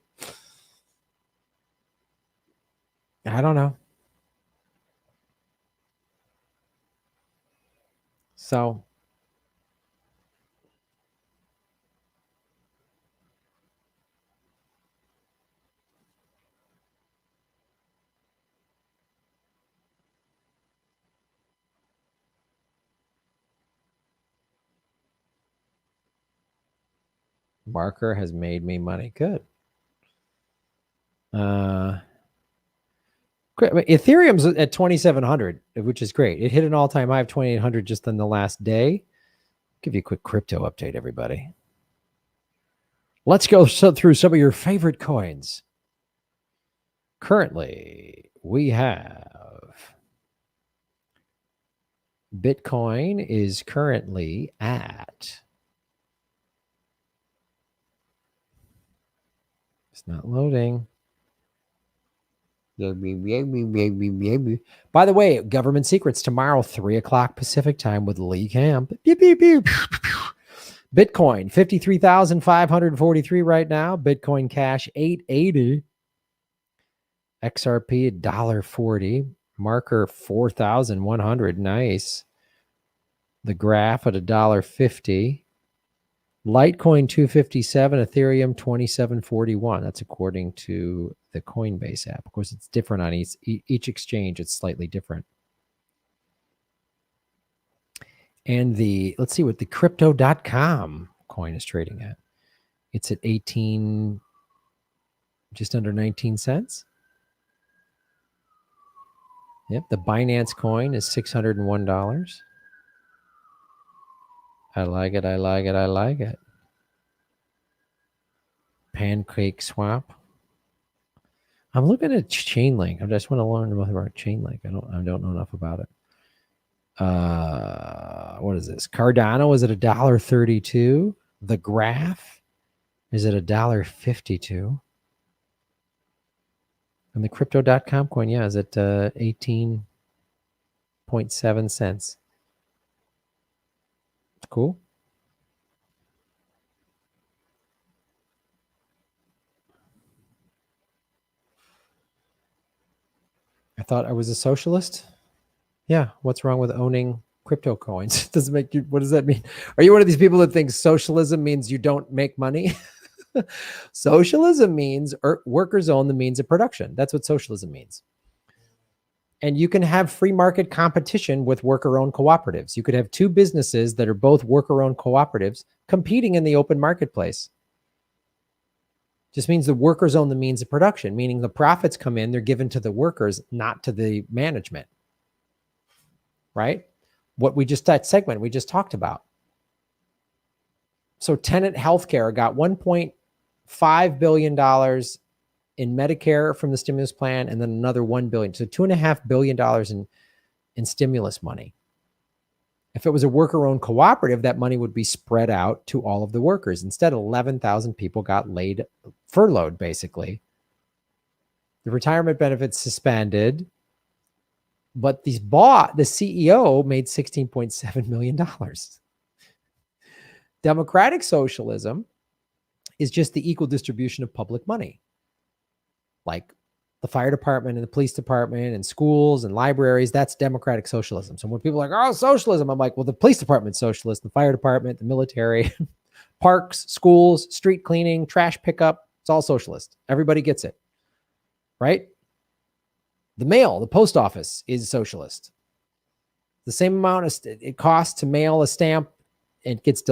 I don't know. So Marker has made me money. Good. Ethereum's at 2,700, which is great. It hit an all-time high of 2,800 just in the last day. Give you a quick crypto update, everybody. Let's go through some of your favorite coins. Currently, we have Bitcoin is currently at, it's not loading. By the way, government secrets tomorrow, 3:00 Pacific time with Lee Camp. Bitcoin 53,543 right now. Bitcoin Cash 880. XRP $1.40. Marker 4,100. Nice. The graph at $1.50. Litecoin 257, Ethereum 2741. That's according to the Coinbase app. Of course, it's different on each exchange. It's slightly different. And let's see what the crypto.com coin is trading at. It's at 18, just under 19 cents. Yep, the Binance coin is $601. I like it, I like it, I like it. Pancake Swap. I'm looking at Chainlink. I just want to learn more about Chainlink. I don't know enough about it. What is this? Cardano is at $1.32. The Graph is at $1.52. And the crypto.com coin, is at 18.7 cents. Cool. I thought I was a socialist. Yeah. What's wrong with owning crypto coins? Doesn't make you, what does that mean? Are you one of these people that thinks socialism means you don't make money? Socialism means workers own the means of production. That's what socialism means. And you can have free market competition with worker-owned cooperatives. You could have two businesses that are both worker-owned cooperatives competing in the open marketplace. Just means the workers own the means of production, meaning the profits come in, they're given to the workers, not to the management. Right? That segment we just talked about. So Tenet Healthcare got $1.5 billion in Medicare from the stimulus plan, and then another $1 billion. So $2.5 billion in stimulus money. If it was a worker-owned cooperative, that money would be spread out to all of the workers. Instead, 11,000 people got furloughed, basically. The retirement benefits suspended, but the CEO made $16.7 million. Democratic socialism is just the equal distribution of public money. Like the fire department and the police department and schools and libraries, that's democratic socialism. So when people are like, oh, socialism, I'm like, well, the police department's socialist, the fire department, the military, parks, schools, street cleaning, trash pickup, it's all socialist. Everybody gets it, right? The mail, the post office is socialist. The same amount it costs to mail a stamp, it gets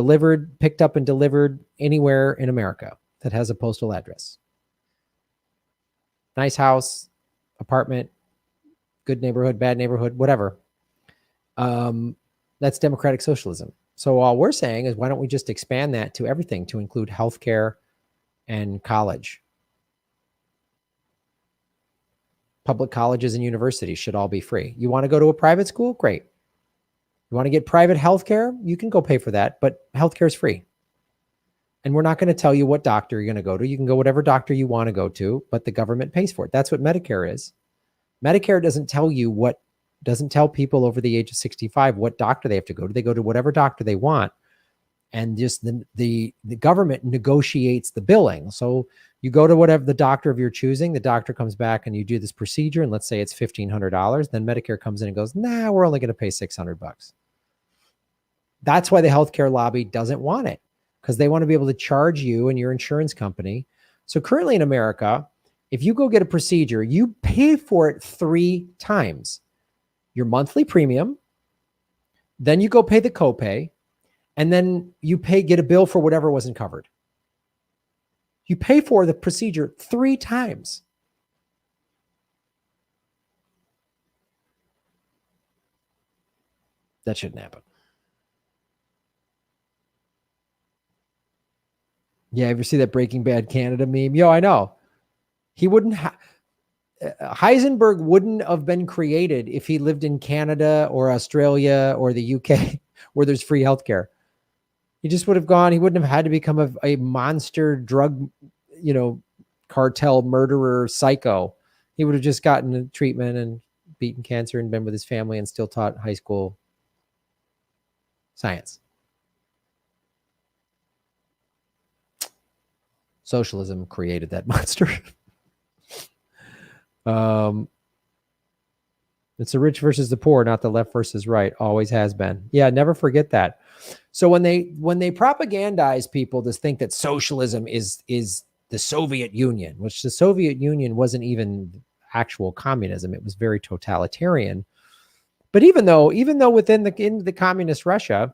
picked up and delivered anywhere in America that has a postal address. Nice house, apartment, good neighborhood, bad neighborhood, whatever. That's democratic socialism. So all we're saying is, why don't we just expand that to everything, to include healthcare and college? Public colleges and universities should all be free. You want to go to a private school? Great. You want to get private healthcare? You can go pay for that, but healthcare is free. And we're not going to tell you what doctor you're going to go to. You can go whatever doctor you want to go to, but the government pays for it. That's what Medicare is. Medicare doesn't tell people over the age of 65 what doctor they have to go to. They go to whatever doctor they want. And just the government negotiates the billing. So you go to whatever the doctor of your choosing, the doctor comes back and you do this procedure, and let's say it's $1,500. Then Medicare comes in and goes, nah, we're only going to pay $600. That's why the healthcare lobby doesn't want it, because they want to be able to charge you and your insurance company. So currently in America, if you go get a procedure, you pay for it 3 times. Your monthly premium, then you go pay the copay, and then you get a bill for whatever wasn't covered. You pay for the procedure 3 times. That shouldn't happen. Yeah, ever see that Breaking Bad Canada meme? Yo, I know. He wouldn't Heisenberg wouldn't have been created if he lived in Canada or Australia or the UK where there's free healthcare. He just would have gone. He wouldn't have had to become a monster drug, cartel murderer psycho. He would have just gotten a treatment and beaten cancer and been with his family and still taught high school science. Socialism created that monster. It's the rich versus the poor, not the left versus right. Always has been. Yeah, never forget that. So when they propagandize people to think that socialism is the Soviet Union, which the Soviet Union wasn't even actual communism, it was very totalitarian. But even though within the communist Russia,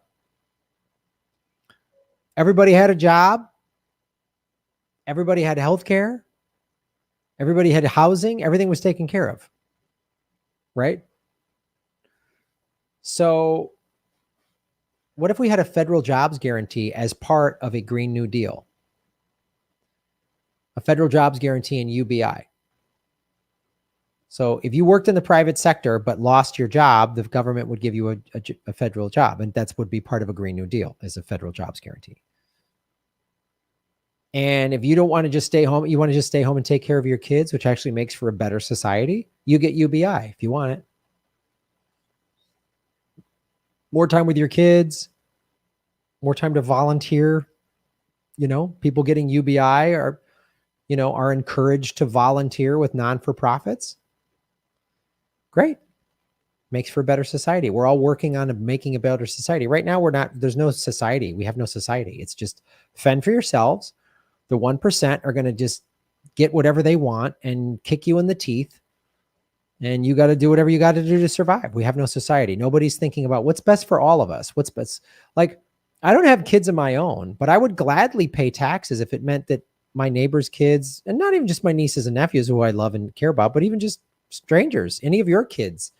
everybody had a job, everybody had health care, everybody had housing, everything was taken care of. Right? So what if we had a federal jobs guarantee as part of a Green New Deal? A federal jobs guarantee in UBI. So if you worked in the private sector but lost your job, the government would give you a federal job, and that would be part of a Green New Deal, is a federal jobs guarantee. And if you don't want to just stay home, you want to just stay home and take care of your kids, which actually makes for a better society, you get UBI if you want it. More time with your kids, more time to volunteer. You know, people getting UBI are encouraged to volunteer with non-for-profits. Great. Makes for a better society. We're all working on making a better society. Right now, there's no society. We have no society. It's just fend for yourselves. The 1% are going to just get whatever they want and kick you in the teeth. And you got to do whatever you got to do to survive. We have no society. Nobody's thinking about what's best for all of us. What's best. Like, I don't have kids of my own, but I would gladly pay taxes if it meant that my neighbor's kids, and not even just my nieces and nephews who I love and care about, but even just strangers, any of your kids,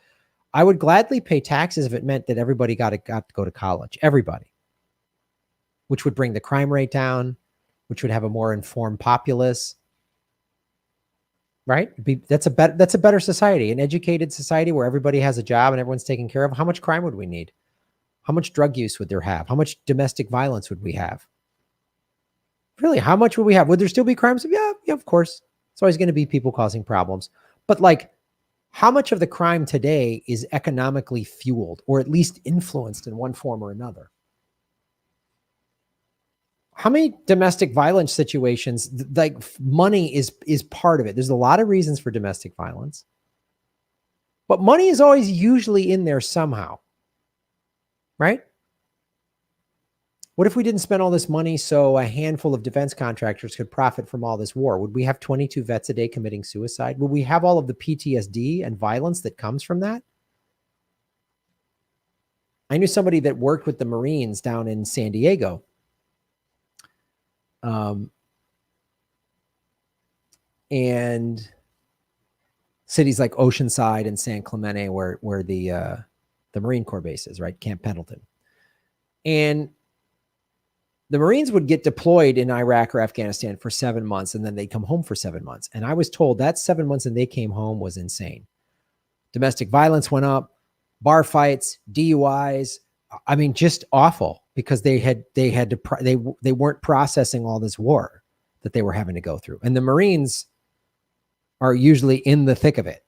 I would gladly pay taxes if it meant that everybody got to go to college. Everybody. Which would bring the crime rate down, which would have a more informed populace, right? That's a better society, an educated society where everybody has a job and everyone's taken care of. How much crime would we need? How much drug use would there have? How much domestic violence would we have? Really, how much would we have? Would there still be crimes? Yeah, of course. It's always going to be people causing problems. But like, how much of the crime today is economically fueled or at least influenced in one form or another? How many domestic violence situations, like money is part of it. There's a lot of reasons for domestic violence, but money is always usually in there somehow, right? What if we didn't spend all this money so a handful of defense contractors could profit from all this war? Would we have 22 vets a day committing suicide? Would we have all of the PTSD and violence that comes from that? I knew somebody that worked with the Marines down in San Diego. And cities like Oceanside and San Clemente, where the Marine Corps base is, right? Camp Pendleton. And the Marines would get deployed in Iraq or Afghanistan for 7 months, and then they'd come home for 7 months. And I was told that 7 months and they came home was insane. Domestic violence went up, bar fights, DUIs. I mean, just awful, because they weren't processing all this war that they were having to go through. And the Marines are usually in the thick of it.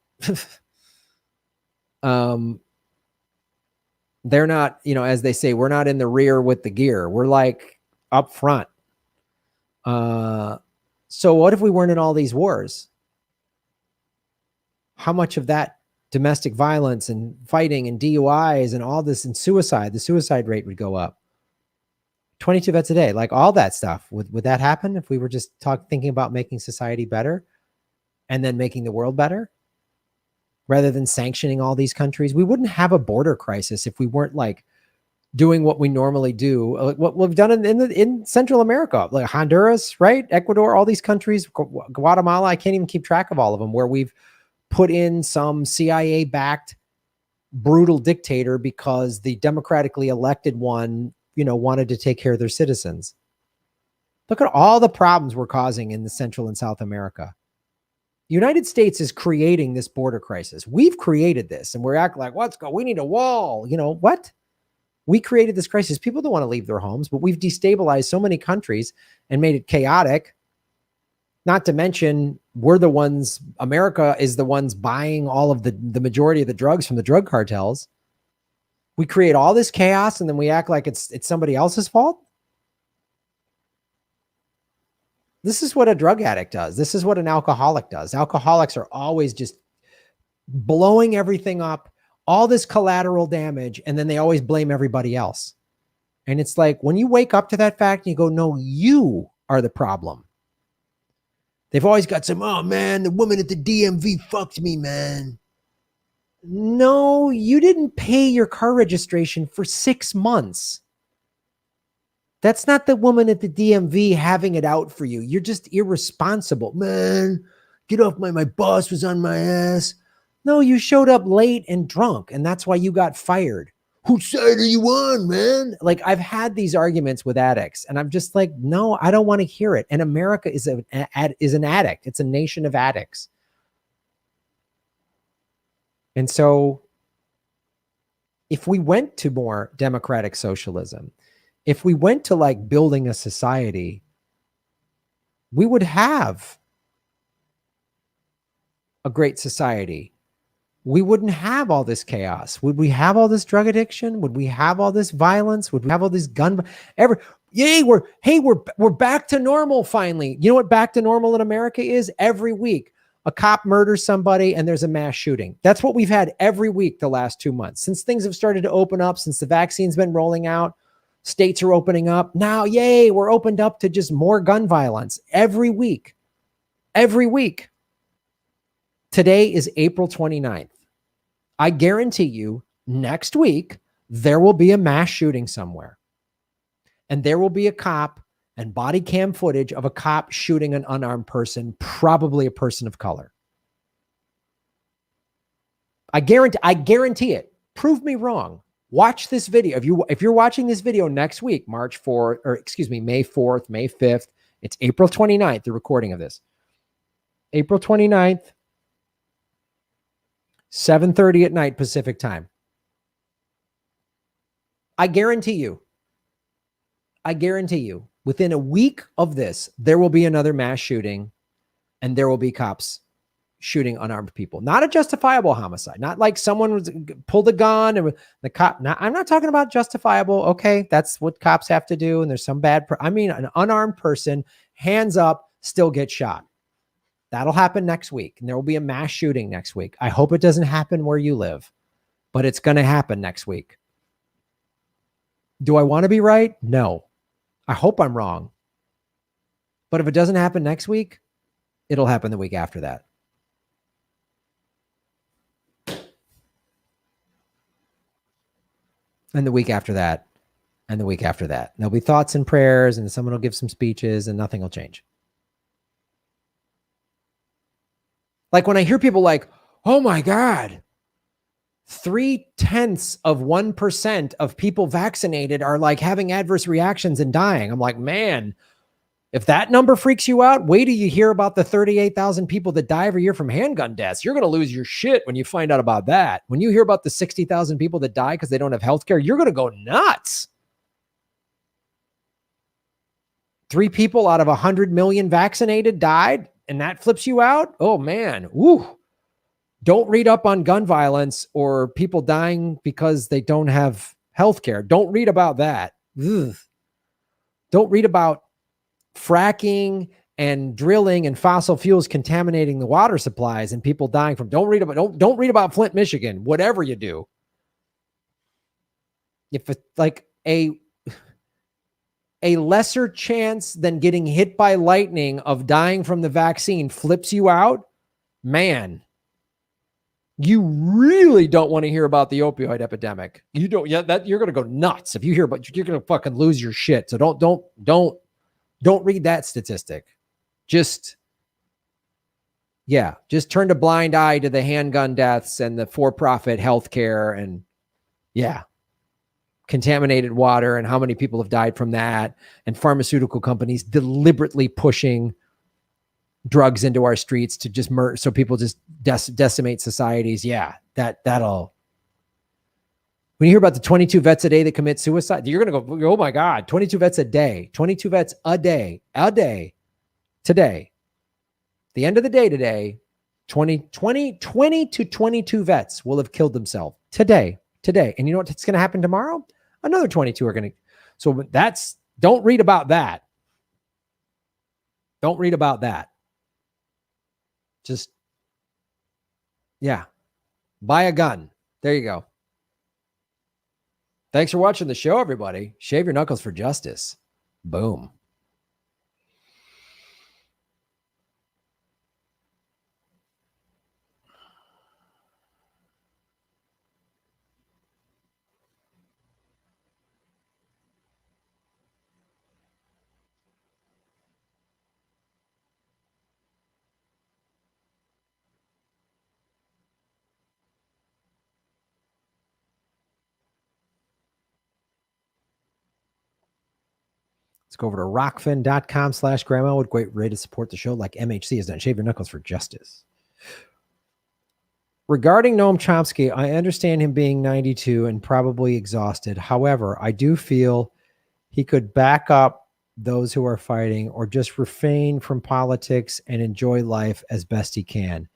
They're not, as they say, we're not in the rear with the gear. We're like up front. So what if we weren't in all these wars? How much of that domestic violence and fighting and DUIs and all this and suicide, the suicide rate would go up. 22 vets a day, like all that stuff. Would that happen if we were just thinking about making society better and then making the world better rather than sanctioning all these countries? We wouldn't have a border crisis if we weren't like doing what we normally do, like what we've done in Central America, like Honduras, right? Ecuador, all these countries, Guatemala, I can't even keep track of all of them, where we've put in some CIA-backed brutal dictator because the democratically elected one, wanted to take care of their citizens. Look at all the problems we're causing in the Central and South America. The United States is creating this border crisis. We've created this, and we're acting like, we need a wall. What? We created this crisis. People don't want to leave their homes, but we've destabilized so many countries and made it chaotic. Not to mention, America is the ones buying all of the majority of the drugs from the drug cartels. We create all this chaos and then we act like it's somebody else's fault. This is what a drug addict does. This is what an alcoholic does. Alcoholics are always just blowing everything up, all this collateral damage, and then they always blame everybody else. And it's like, when you wake up to that fact and you go, no, you are the problem. They've always got some, oh man, the woman at the DMV fucked me, man. No, you didn't pay your car registration for 6 months. That's not the woman at the DMV having it out for you. You're just irresponsible. Man, get off my boss was on my ass. No, you showed up late and drunk, and that's why you got fired. Whose side are you on, man? Like, I've had these arguments with addicts, and I'm just like, no, I don't want to hear it. And America is an addict. It's a nation of addicts. And so if we went to more democratic socialism, if we went to like building a society, we would have a great society. We wouldn't have all this chaos. Would we have all this drug addiction? Would we have all this violence? Would we have all this gun? We're back to normal finally. You know what back to normal in America is? Every week, a cop murders somebody and there's a mass shooting. That's what we've had every week the last 2 months. Since things have started to open up, since the vaccine's been rolling out, states are opening up. Now, yay, we're opened up to just more gun violence every week. Every week. Today is April 29th. I guarantee you next week, there will be a mass shooting somewhere. And there will be a cop and body cam footage of a cop shooting an unarmed person, probably a person of color. I guarantee it. Prove me wrong. Watch this video. If you're watching this video next week, May 4th, May 5th, it's April 29th, the recording of this. April 29th, 7:30 at night Pacific time. I guarantee you, within a week of this, there will be another mass shooting and there will be cops shooting unarmed people. Not a justifiable homicide. Not like someone pulled a gun and the cop. I'm not talking about justifiable. Okay, that's what cops have to do. And there's some bad. I mean, an unarmed person, hands up, still gets shot. That'll happen next week. And there will be a mass shooting next week. I hope it doesn't happen where you live, but it's going to happen next week. Do I want to be right? No. I hope I'm wrong. But if it doesn't happen next week, it'll happen the week after that. And the week after that. And the week after that. There'll be thoughts and prayers, and someone will give some speeches, and nothing will change. Like when I hear people like, oh my God, 0.3% of people vaccinated are like having adverse reactions and dying. I'm like, man, if that number freaks you out, wait till you hear about the 38,000 people that die every year from handgun deaths. You're going to lose your shit when you find out about that. When you hear about the 60,000 people that die because they don't have healthcare, you're going to go nuts. 3 people out of 100 million vaccinated died, and that flips you out? Oh, man. Ooh. Don't read up on gun violence or people dying because they don't have health care. Don't read about that. Ugh. Don't read about fracking and drilling and fossil fuels contaminating the water supplies and people dying from. Don't read about Flint, Michigan. Whatever you do, if it's like a lesser chance than getting hit by lightning of dying from the vaccine flips you out, man. You really don't want to hear about the opioid epidemic. You don't. Yeah, that you're going to go nuts if you hear about. You're going to fucking lose your shit. So don't read that statistic. Just turn a blind eye to the handgun deaths and the for-profit healthcare and contaminated water and how many people have died from that, and pharmaceutical companies deliberately pushing drugs into our streets to just murder, so people just decimate societies. That'll. When you hear about the 22 vets a day that commit suicide, you're going to go, oh my God, 22 vets a day, 22 vets a day, today. The end of the day today, 20 to 22 vets will have killed themselves today. And you know what's going to happen tomorrow? Another 22 are going to. So don't read about that. Don't read about that. Just, buy a gun. There you go. Thanks for watching the show, everybody. Shave your knuckles for justice. Boom. Let's go over to rockfin.com/Graham Elwood. Great way to support the show like MHC has done. Shave your knuckles for justice. Regarding Noam Chomsky, I understand him being 92 and probably exhausted. However, I do feel he could back up those who are fighting or just refrain from politics and enjoy life as best he can.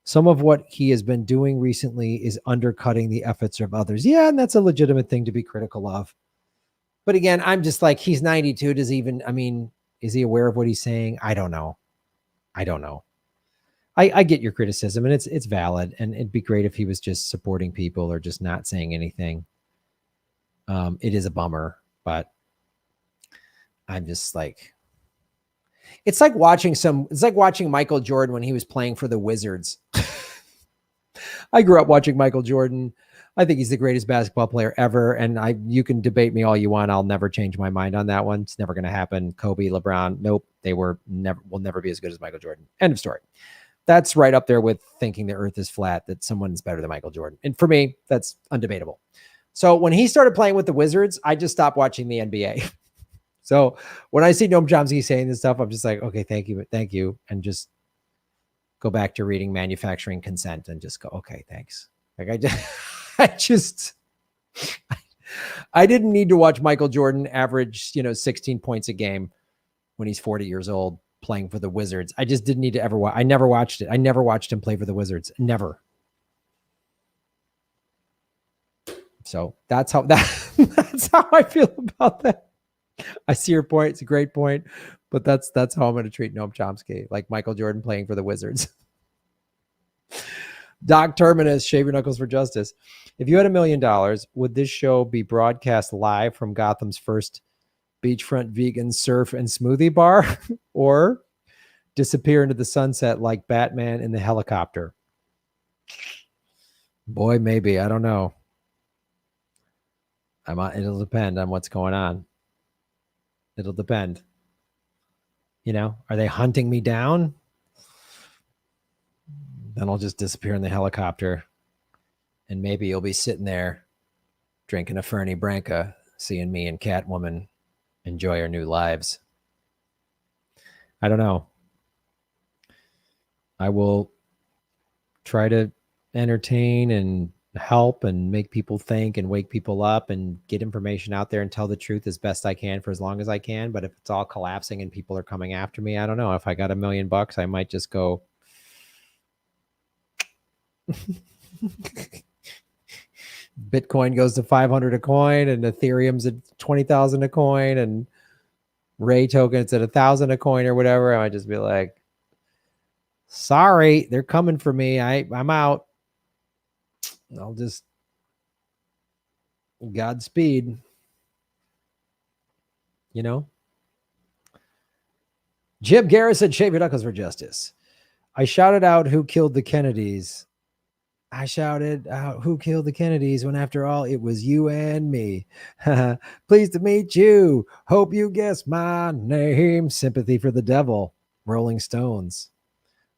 Some of what he has been doing recently is undercutting the efforts of others. Yeah, and that's a legitimate thing to be critical of. But again, I'm just like, he's 92. Is he aware of what he's saying? I don't know. I get your criticism, and it's valid, and it'd be great if he was just supporting people or just not saying anything. It is a bummer, but I'm just like, it's like watching Michael Jordan when he was playing for the Wizards. I grew up watching Michael Jordan. I think he's the greatest basketball player ever, and you can debate me all you want. I'll never change my mind on that one. It's never going to happen. Kobe, LeBron, nope, will never be as good as Michael Jordan. End of story. That's right up there with thinking the earth is flat, that someone's better than Michael Jordan. And for me, that's undebatable. So when he started playing with the Wizards, I just stopped watching the NBA. So when I see Noam Chomsky saying this stuff, I'm just like, okay, thank you. And just go back to reading Manufacturing Consent and just go, okay, thanks. Like I didn't need to watch Michael Jordan average, 16 points a game when he's 40 years old playing for the Wizards. I just didn't need to ever watch. I never watched it. I never watched him play for the Wizards. Never. So that's how I feel about that. I see your point. It's a great point, but that's how I'm going to treat Noam Chomsky, like Michael Jordan playing for the Wizards. Doc Terminus, shave your knuckles for justice. If you had $1 million, would this show be broadcast live from Gotham's first beachfront vegan surf and smoothie bar, or disappear into the sunset like Batman in the helicopter? Boy, maybe. I don't know. It'll depend on what's going on. It'll depend. Are they hunting me down? Then I'll just disappear in the helicopter, and maybe you'll be sitting there drinking a Fernie Branca, seeing me and Catwoman enjoy our new lives. I don't know. I will try to entertain and help and make people think and wake people up and get information out there and tell the truth as best I can for as long as I can. But if it's all collapsing and people are coming after me, I don't know. If I got $1 million, I might just go. Bitcoin goes to 500 a coin, and Ethereum's at 20,000 a coin, and Ray tokens at 1,000 a coin or whatever. I might just be like, sorry, they're coming for me. I'm out. I'll just Godspeed. Jim Garrett said, shave your knuckles for justice. I shouted out who killed the Kennedys. I shouted out who killed the Kennedys when after all, it was you and me. Pleased to meet you. Hope you guess my name. Sympathy for the devil. Rolling Stones.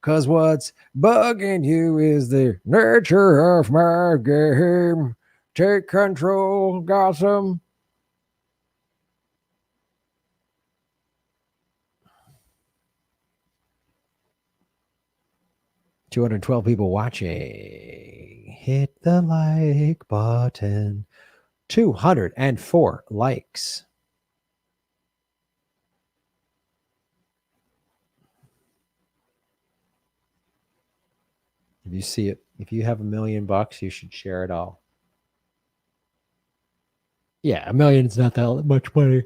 Cause what's bugging you is the nature of my game. Take control, Gotham. $212 people watching. Hit the like button. 204 likes. If you see it, if you have $1 million, you should share it all. Yeah, $1 million is not that much money.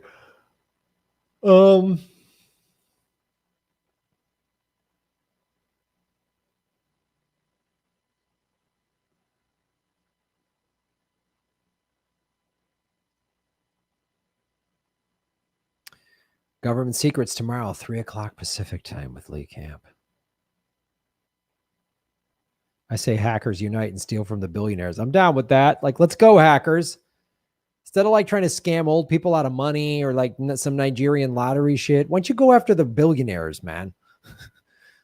Government Secrets tomorrow, 3:00 Pacific time with Lee Camp. I say hackers unite and steal from the billionaires. I'm down with that. Like, let's go, hackers. Instead of trying to scam old people out of money or some Nigerian lottery shit, why don't you go after the billionaires, man?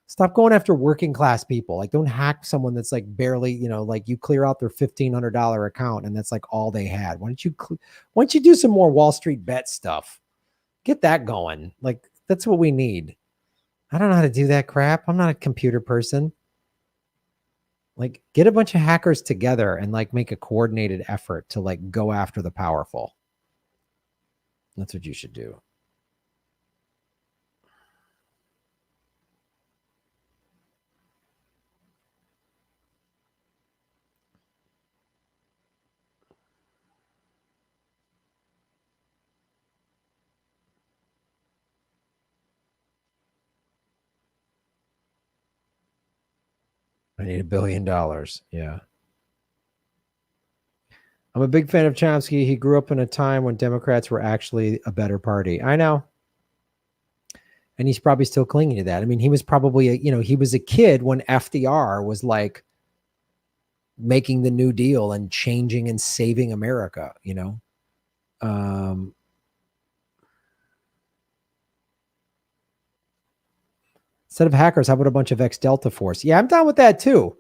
Stop going after working class people. Don't hack someone that's barely, you clear out their $1,500 account and that's all they had. Why don't you do some more Wall Street bet stuff? Get that going. That's what we need. I don't know how to do that crap. I'm not a computer person. Like, get a bunch of hackers together and like make a coordinated effort to like go after the powerful. That's what you should do. I need $1 billion. Yeah. I'm a big fan of Chomsky. He grew up in a time when Democrats were actually a better party. I know. And he's probably still clinging to that. I mean, he was probably, he was a kid when FDR was like making the New Deal and changing and saving America, Instead of hackers, how about a bunch of ex-Delta Force? Yeah, I'm down with that too.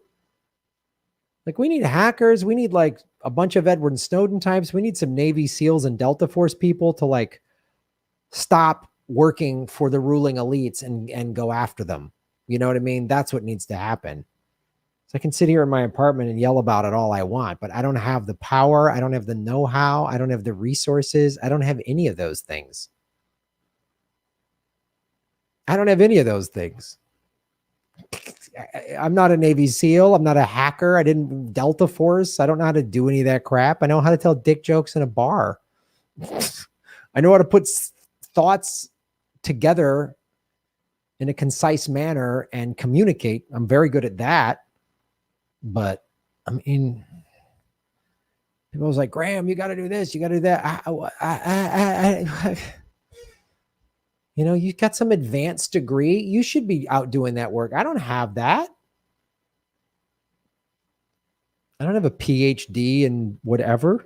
Like, we need hackers. We need like a bunch of Edward Snowden types. We need some Navy SEALs and Delta Force people to like stop working for the ruling elites and go after them. You know what I mean? That's what needs to happen. So I can sit here in my apartment and yell about it all I want, but I don't have the power. I don't have the know-how. I don't have the resources. I don't have any of those things. I don't have any of those things. I'm not a Navy SEAL. I'm not a hacker. I didn't Delta Force. I don't know how to do any of that crap. I know how to tell dick jokes in a bar. I know how to put thoughts together in a concise manner and communicate. I'm very good at that. But I mean, people was like, Graham, you got to do this. You got to do that. You got some advanced degree. You should be out doing that work. I don't have that. I don't have a PhD in whatever.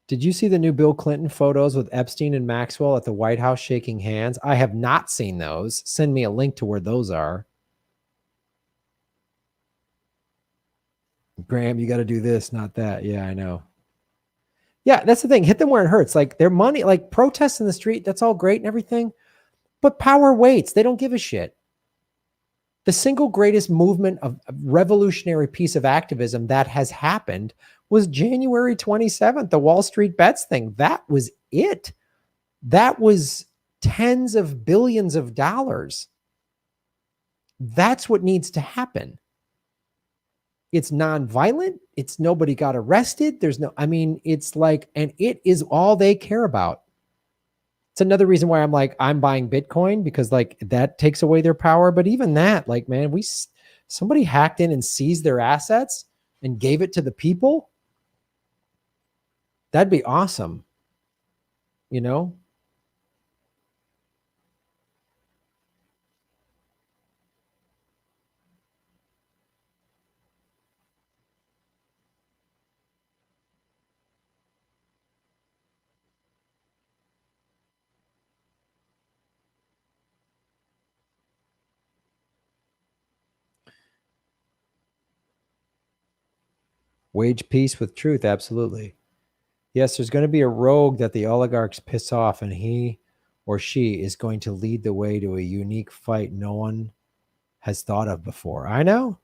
Did you see the new Bill Clinton photos with Epstein and Maxwell at the White House shaking hands? I have not seen those. Send me a link to where those are. Graham, you got to do this, not that. Yeah, I know. Yeah, that's the thing. Hit them where it hurts. Like, their money, like protests in the street, that's all great and everything. But power waits. They don't give a shit. The single greatest movement of revolutionary piece of activism that has happened was January 27th, the Wall Street bets thing. That was it. That was tens of billions of dollars. That's what needs to happen. It's nonviolent. It's nobody got arrested. It's like, and it is all they care about. It's another reason why I'm like, I'm buying Bitcoin, because like that takes away their power. But even that, like, man, somebody hacked in and seized their assets and gave it to the people. That'd be awesome. Wage peace with truth. Absolutely. Yes, there's going to be a rogue that the oligarchs piss off, and he or she is going to lead the way to a unique fight no one has thought of before. I know.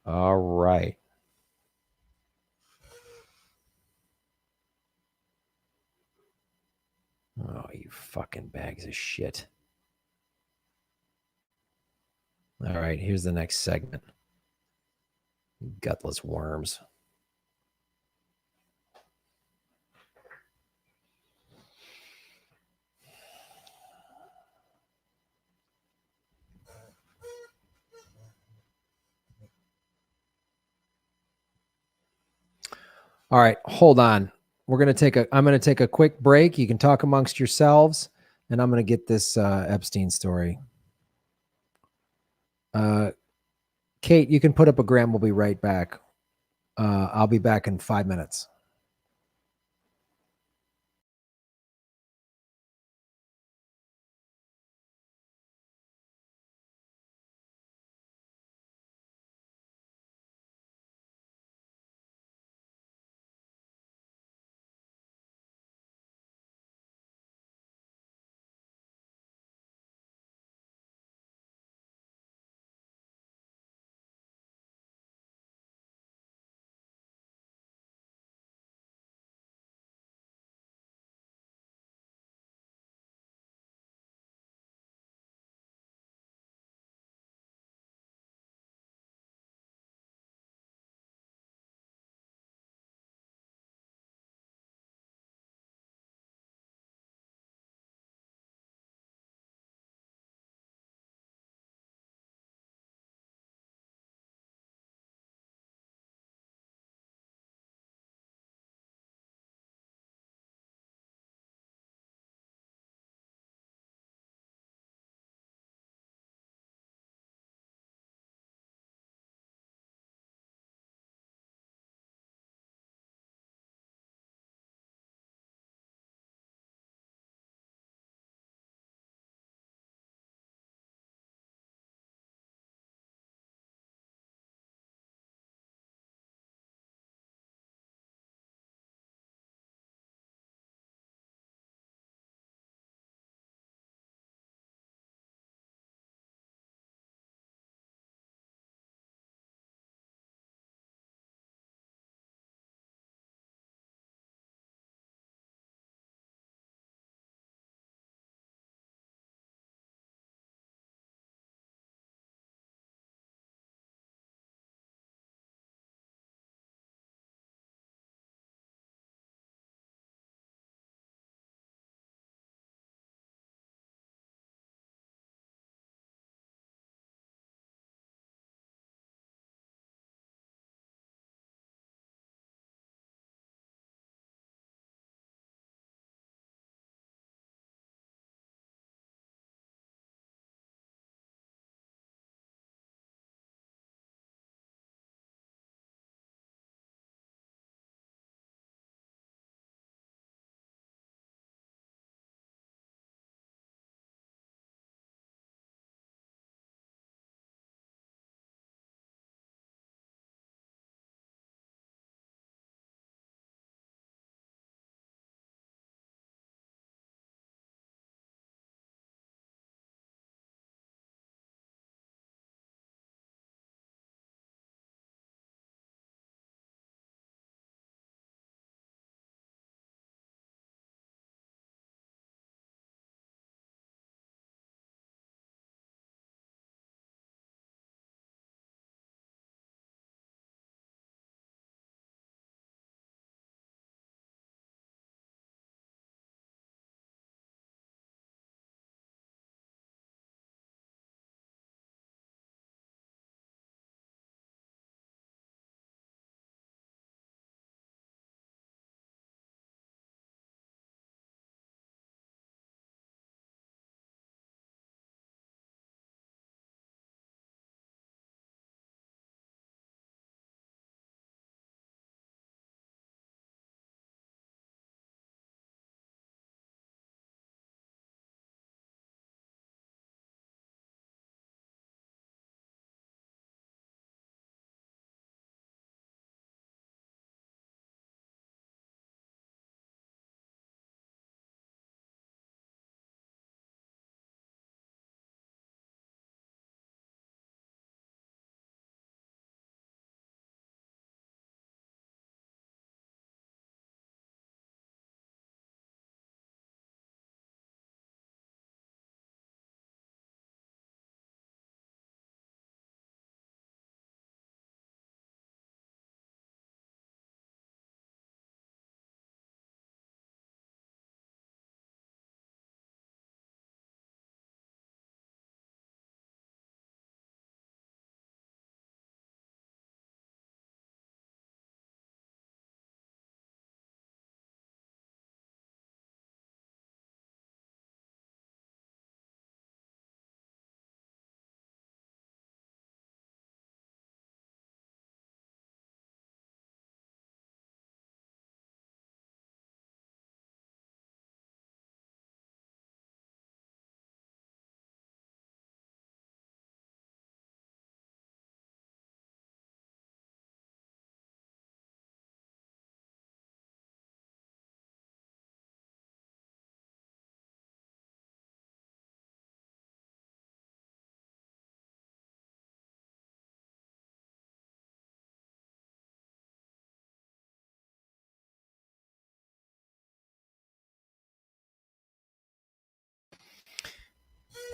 All right. Oh, you fucking bags of shit. All right, here's the next segment. Gutless worms. All right, hold on. I'm going to take a quick break. You can talk amongst yourselves, and I'm going to get this Epstein story. Kate, you can put up a gram. We'll be right back. I'll be back in 5 minutes.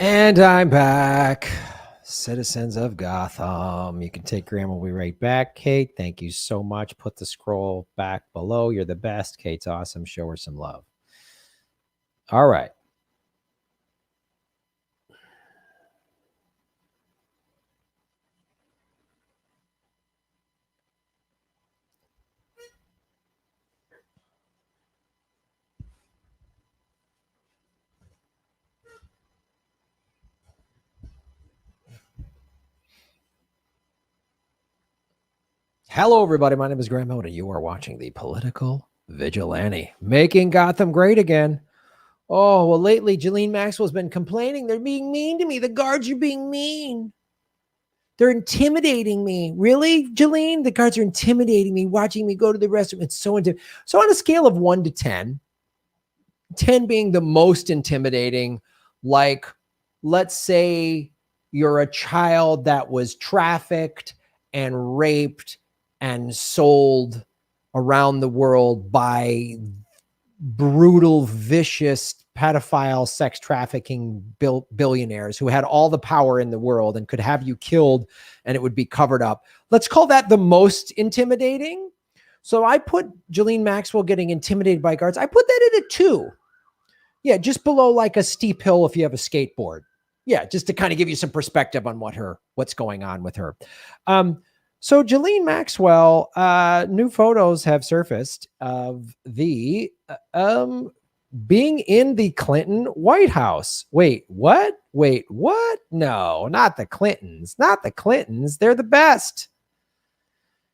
And I'm back. Citizens of Gotham. You can take Graham. We'll be right back. Kate, thank you so much. Put the scroll back below. You're the best. Kate's awesome. Show her some love. All right. Hello, everybody. My name is Graham Elwood, and you are watching the Political Vigilante, making Gotham great again. Oh, well, lately, Ghislaine Maxwell's been complaining. They're being mean to me. The guards are being mean. They're intimidating me. Really, Ghislaine? The guards are intimidating me, watching me go to the restroom. It's so intimidating. So on a scale of 1 to 10, 10 being the most intimidating, like, let's say you're a child that was trafficked and raped and sold around the world by brutal, vicious, pedophile, sex trafficking billionaires who had all the power in the world and could have you killed and it would be covered up. Let's call that the most intimidating. So I put Ghislaine Maxwell getting intimidated by guards. I put that at a 2. Yeah, just below like a steep hill if you have a skateboard. Yeah, just to kind of give you some perspective on what's going on with her. So Ghislaine Maxwell, new photos have surfaced of the being in the Clinton White House. Wait, what? Wait, what? No, not the Clintons. Not the Clintons. They're the best.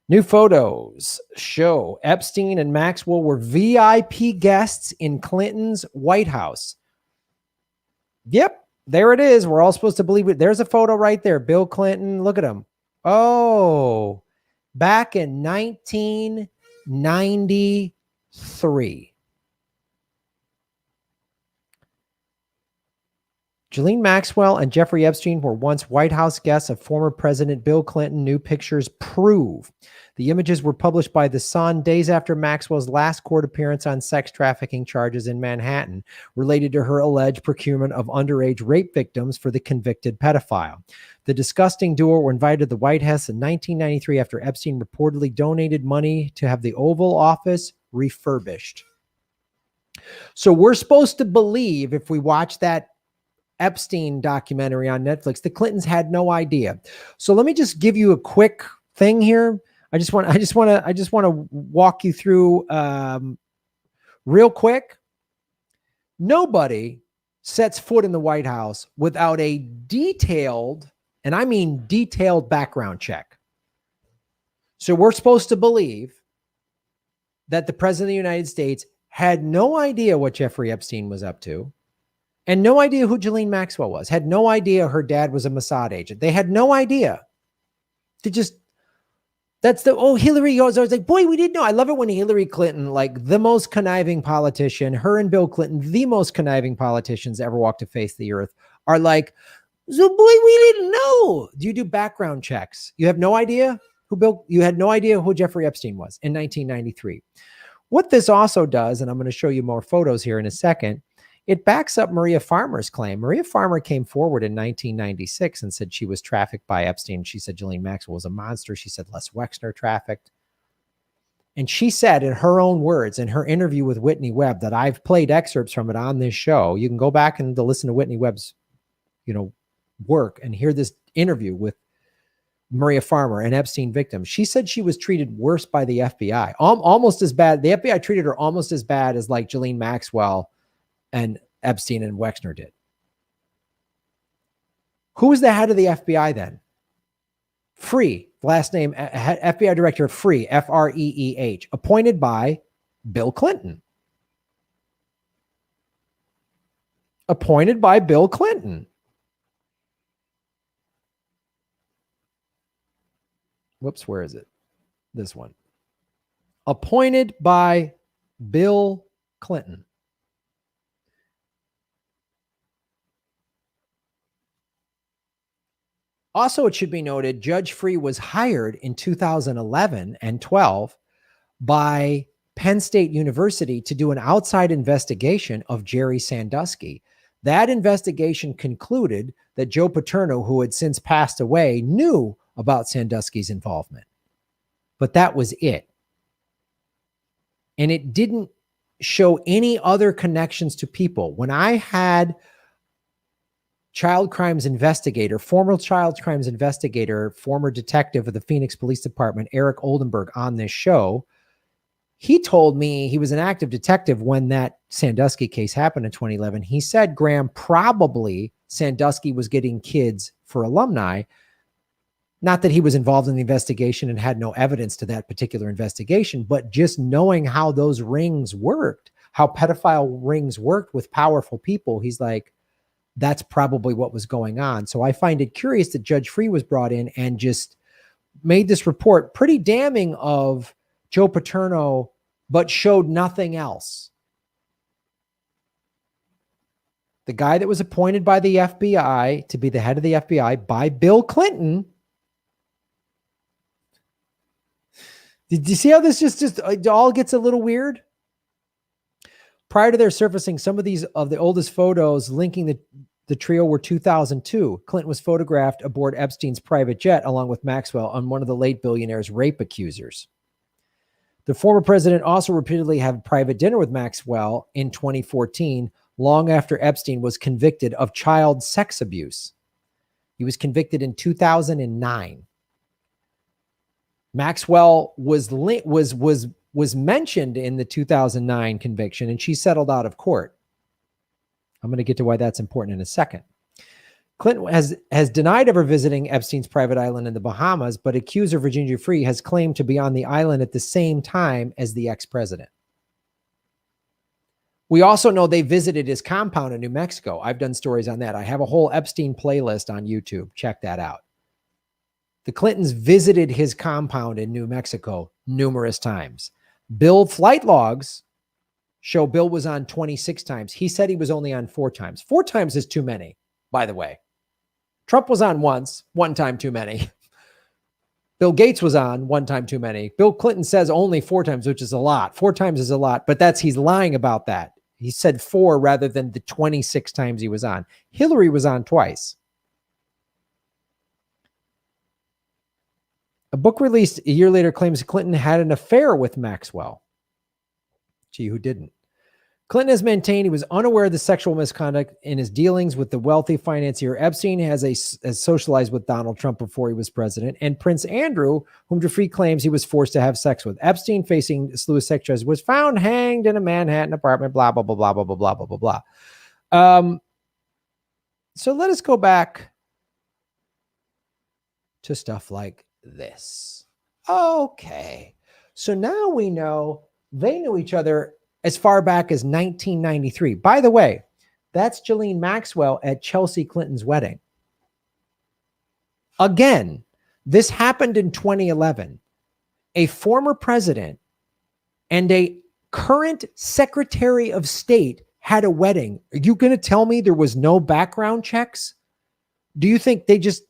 New photos show Epstein and Maxwell were VIP guests in Clinton's White House. Yep, there it is. We're all supposed to believe it. There's a photo right there. Bill Clinton. Look at him. Oh, back in 1993. Ghislaine Maxwell and Jeffrey Epstein were once White House guests of former President Bill Clinton. New pictures prove. The images were published by The Sun days after Maxwell's last court appearance on sex trafficking charges in Manhattan, related to her alleged procurement of underage rape victims for the convicted pedophile. The disgusting duo were invited to the White House in 1993 after Epstein reportedly donated money to have the Oval Office refurbished. So we're supposed to believe, if we watch that Epstein documentary on Netflix, the Clintons had no idea. So let me just give you a quick thing here. I just want to walk you through real quick. Nobody sets foot in the White House without a detailed, and I mean detailed, background check. So we're supposed to believe that the President of the United States had no idea what Jeffrey Epstein was up to, and no idea who Ghislaine Maxwell was, had no idea her dad was a Mossad agent. They had no idea. Hillary goes, I was like, boy, we didn't know. I love it when Hillary Clinton, like the most conniving politician, her and Bill Clinton, the most conniving politicians ever walked to face the earth, are like, so boy, we didn't know. Do you do background checks? You have no idea you had no idea who Jeffrey Epstein was in 1993. What this also does, and I'm going to show you more photos here in a second, it backs up Maria Farmer's claim. Maria Farmer came forward in 1996 and said she was trafficked by Epstein. She said Ghislaine Maxwell was a monster. She said Les Wexner trafficked. And she said in her own words, in her interview with Whitney Webb, that I've played excerpts from it on this show. You can go back and listen to Whitney Webb's, work and hear this interview with Maria Farmer, an Epstein victim. She said she was treated worse by the FBI, almost as bad. The FBI treated her almost as bad as like Ghislaine Maxwell and Epstein and Wexner did. Who was the head of the FBI then? Free, last name, FBI director Free, F-R-E-E-H, appointed by Bill Clinton. Appointed by Bill Clinton. Whoops, where is it? This one. Appointed by Bill Clinton. Also, it should be noted, Judge Free was hired in 2011 and 12 by Penn State University to do an outside investigation of Jerry Sandusky, That investigation concluded that Joe Paterno, who had since passed away, knew about Sandusky's involvement. But that was it. And it didn't show any other connections to people. When I had child crimes investigator, former child crimes investigator, former detective of the Phoenix Police Department, Eric Oldenburg, on this show, he told me he was an active detective when that Sandusky case happened in 2011. He said, Graham, probably Sandusky was getting kids for alumni. Not that he was involved in the investigation and had no evidence to that particular investigation, but just knowing how those rings worked, how pedophile rings worked with powerful people, he's like, that's probably what was going on. So I find it curious that Judge Free was brought in and just made this report pretty damning of Joe Paterno, but showed nothing else. The guy that was appointed by the FBI to be the head of the FBI by Bill Clinton. Did you see how this just it all gets a little weird? Prior to their surfacing, some of the oldest photos linking the trio were 2002. Clinton was photographed aboard Epstein's private jet along with Maxwell on one of the late billionaire's rape accusers. The former president also repeatedly had a private dinner with Maxwell in 2014, long after Epstein was convicted of child sex abuse. He was convicted in 2009. Maxwell was mentioned in the 2009 conviction, and she settled out of court. I'm going to get to why that's important in a second. Clinton has denied ever visiting Epstein's private island in the Bahamas, but accuser Virginia Free has claimed to be on the island at the same time as the ex-president. We also know they visited his compound in New Mexico. I've done stories on that. I have a whole Epstein playlist on YouTube. Check that out. The Clintons visited his compound in New Mexico numerous times. Bill flight logs show Bill was on 26 times. He said he was only on 4 times. 4 times is too many, by the way. Trump was on once, 1 time too many. Bill Gates was on 1 time too many. Bill Clinton says only 4 times, which is a lot. 4 times is a lot, but he's lying about that. He said 4 rather than the 26 times he was on. Hillary was on twice. A book released a year later claims Clinton had an affair with Maxwell. Gee, who didn't? Clinton has maintained he was unaware of the sexual misconduct in his dealings with the wealthy financier. Epstein has socialized with Donald Trump before he was president, and Prince Andrew, whom Jeffrey claims he was forced to have sex with. Epstein, facing a slew of sex charges, was found hanged in a Manhattan apartment, blah, blah, blah, blah, blah, blah, blah, blah, blah, blah. So let us go back to stuff like this. Okay. So now we know they knew each other as far back as 1993. By the way, that's Ghislaine Maxwell at Chelsea Clinton's wedding. Again, this happened in 2011. A former president and a current Secretary of State had a wedding. Are you going to tell me there was no background checks? Do you think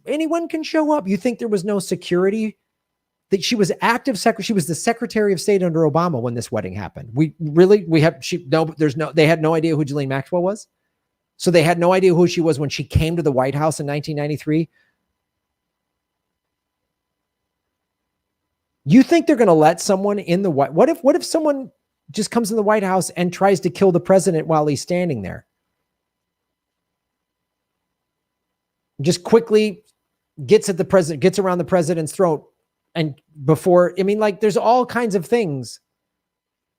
anyone can show up? You think there was no security? That she was active secretary. She was the Secretary of State under Obama when this wedding happened. They had no idea who Ghislaine Maxwell was. So they had no idea who she was when she came to the White House in 1993. You think they're going to let someone in the White? What if someone just comes in the White House and tries to kill the president while he's standing there? Just quickly gets around the president's throat. And there's all kinds of things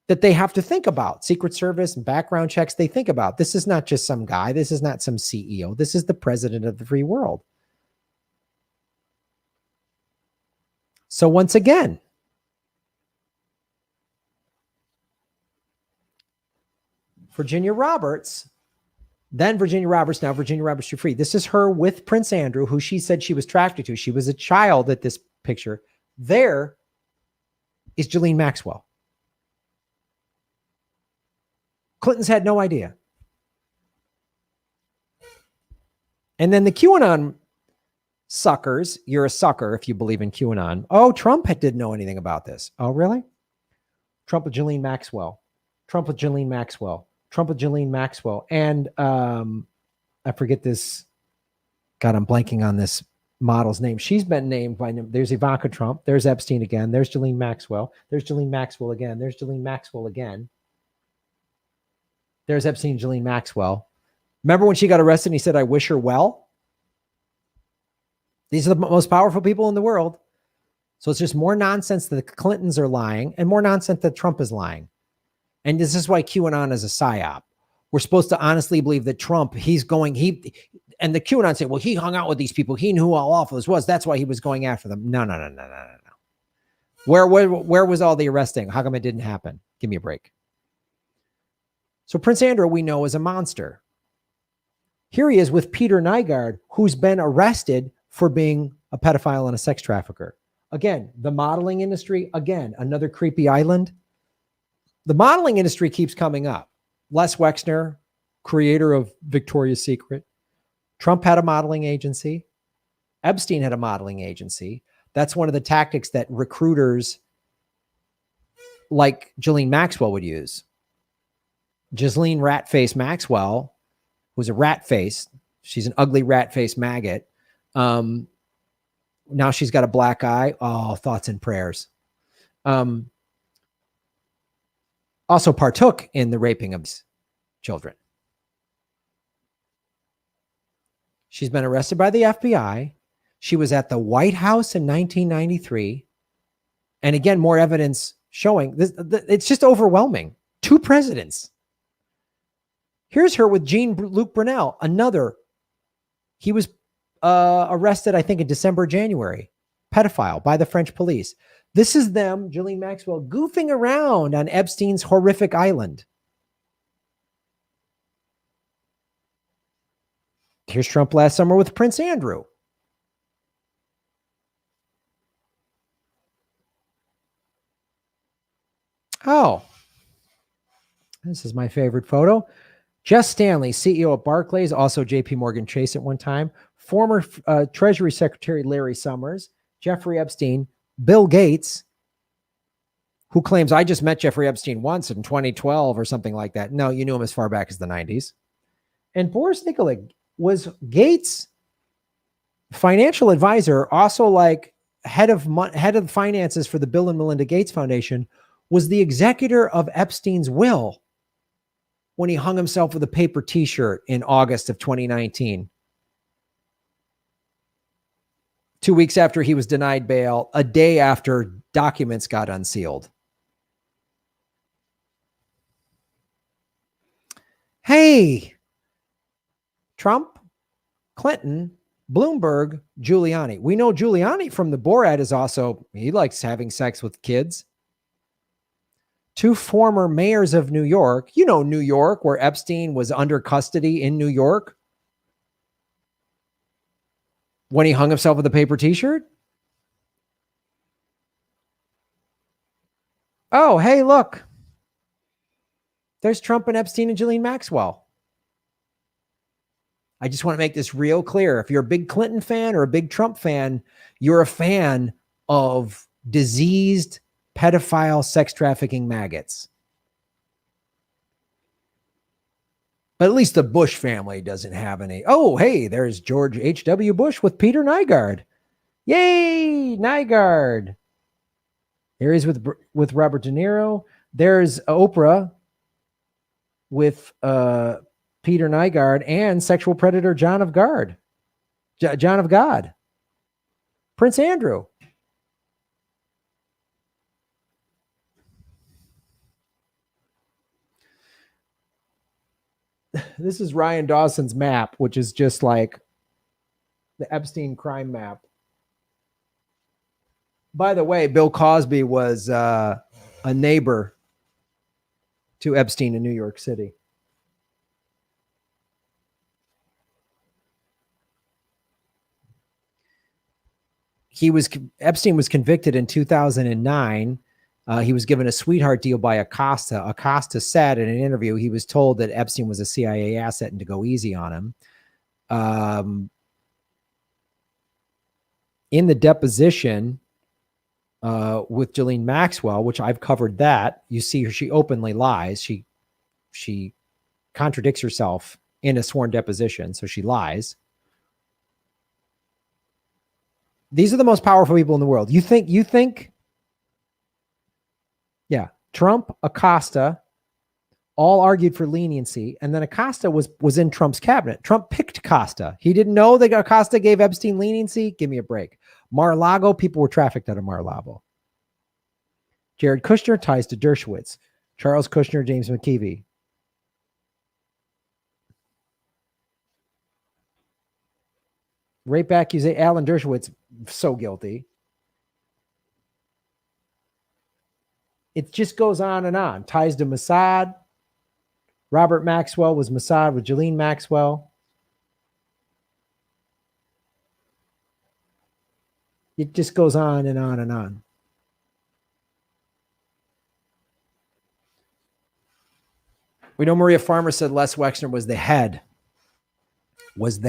that they have to think about. Secret Service and background checks they think about. This is not just some guy. This is not some CEO. This is the president of the free world. So once again, Virginia Roberts, now Virginia Roberts Dupree. This is her with Prince Andrew, who she said she was attracted to. She was a child at this picture. There is Ghislaine Maxwell. Clintons had no idea. And then the QAnon suckers, you're a sucker if you believe in QAnon. Oh, Trump didn't know anything about this. Oh, really? Trump with Ghislaine Maxwell. Trump with Ghislaine Maxwell. Trump with Ghislaine Maxwell. And I forget this. God, I'm blanking on this model's name. She's been named by, there's Ivanka Trump. There's Epstein again. There's Ghislaine Maxwell. There's Ghislaine Maxwell again. There's Ghislaine Maxwell again. There's Epstein, Ghislaine Maxwell. Remember when she got arrested and he said, I wish her well? These are the most powerful people in the world. So it's just more nonsense that the Clintons are lying and more nonsense that Trump is lying. And this is why QAnon is a psyop. We're supposed to honestly believe that Trump, and the QAnon say, well, he hung out with these people. He knew how awful this was. That's why he was going after them. No. Where was all the arresting? How come it didn't happen? Give me a break. So Prince Andrew, we know, is a monster. Here he is with Peter Nygaard, who's been arrested for being a pedophile and a sex trafficker. Again, the modeling industry, again, another creepy island. The modeling industry keeps coming up. Les Wexner, creator of Victoria's Secret. Trump had a modeling agency. Epstein had a modeling agency. That's one of the tactics that recruiters like Ghislaine Maxwell would use. Ghislaine Ratface Maxwell was a rat face. She's an ugly rat face maggot. Now she's got a black eye. Oh, thoughts and prayers. Also partook in the raping of children. She's been arrested by the FBI. She was at the White House in 1993. And again, more evidence showing this. It's just overwhelming. 2 presidents. Here's her with Jean-Luc Brunel, another. He was arrested, I think, in December, January. Pedophile by the French police. This is them, Ghislaine Maxwell, goofing around on Epstein's horrific island. Here's Trump last summer with Prince Andrew. Oh, this is my favorite photo. Jess Stanley, CEO of Barclays, also JP Morgan Chase at one time, former Treasury Secretary Larry Summers, Jeffrey Epstein, Bill Gates, who claims, I just met Jeffrey Epstein once in 2012 or something like that. No, you knew him as far back as the 90s. And Boris Nikolic was Gates' financial advisor, also like head of finances for the Bill and Melinda Gates Foundation, was the executor of Epstein's will when he hung himself with a paper t-shirt in August of 2019. 2 weeks after he was denied bail, a day after documents got unsealed. Hey, Trump, Clinton, Bloomberg, Giuliani. We know Giuliani from the Borat is also, he likes having sex with kids. 2 former mayors of New York. You know New York, where Epstein was under custody in New York when he hung himself with a paper t-shirt. Oh, hey, look. There's Trump and Epstein and Ghislaine Maxwell. I just want to make this real clear. If you're a big Clinton fan or a big Trump fan, you're a fan of diseased pedophile sex trafficking maggots. But at least the Bush family doesn't have any. Oh, hey, there's George H.W. Bush with Peter Nygaard. Yay, Nygaard. There he's with Robert De Niro. There's Oprah with Peter Nygaard and sexual predator John of God. Prince Andrew. This is Ryan Dawson's map, which is just like the Epstein crime map. By the way, Bill Cosby was a neighbor to Epstein in New York City. Epstein was convicted in 2009. He was given a sweetheart deal by Acosta. Acosta said in an interview he was told that Epstein was a CIA asset and to go easy on him. In the deposition with Ghislaine Maxwell, which I've covered that, you see her, she openly lies. She contradicts herself in a sworn deposition, so she lies. These are the most powerful people in the world. You think, yeah, Trump, Acosta, all argued for leniency, and then Acosta was in Trump's cabinet. Trump picked Acosta. He didn't know that Acosta gave Epstein leniency. Give me a break. Mar-a-Lago, people were trafficked out of Mar-a-Lago. Jared Kushner ties to Dershowitz. Charles Kushner, James McKeevy. Rape accusation. Alan Dershowitz, so guilty. It just goes on and on. Ties to Mossad. Robert Maxwell was Mossad with Ghislaine Maxwell. It just goes on and on and on. We know Maria Farmer said Les Wexner was the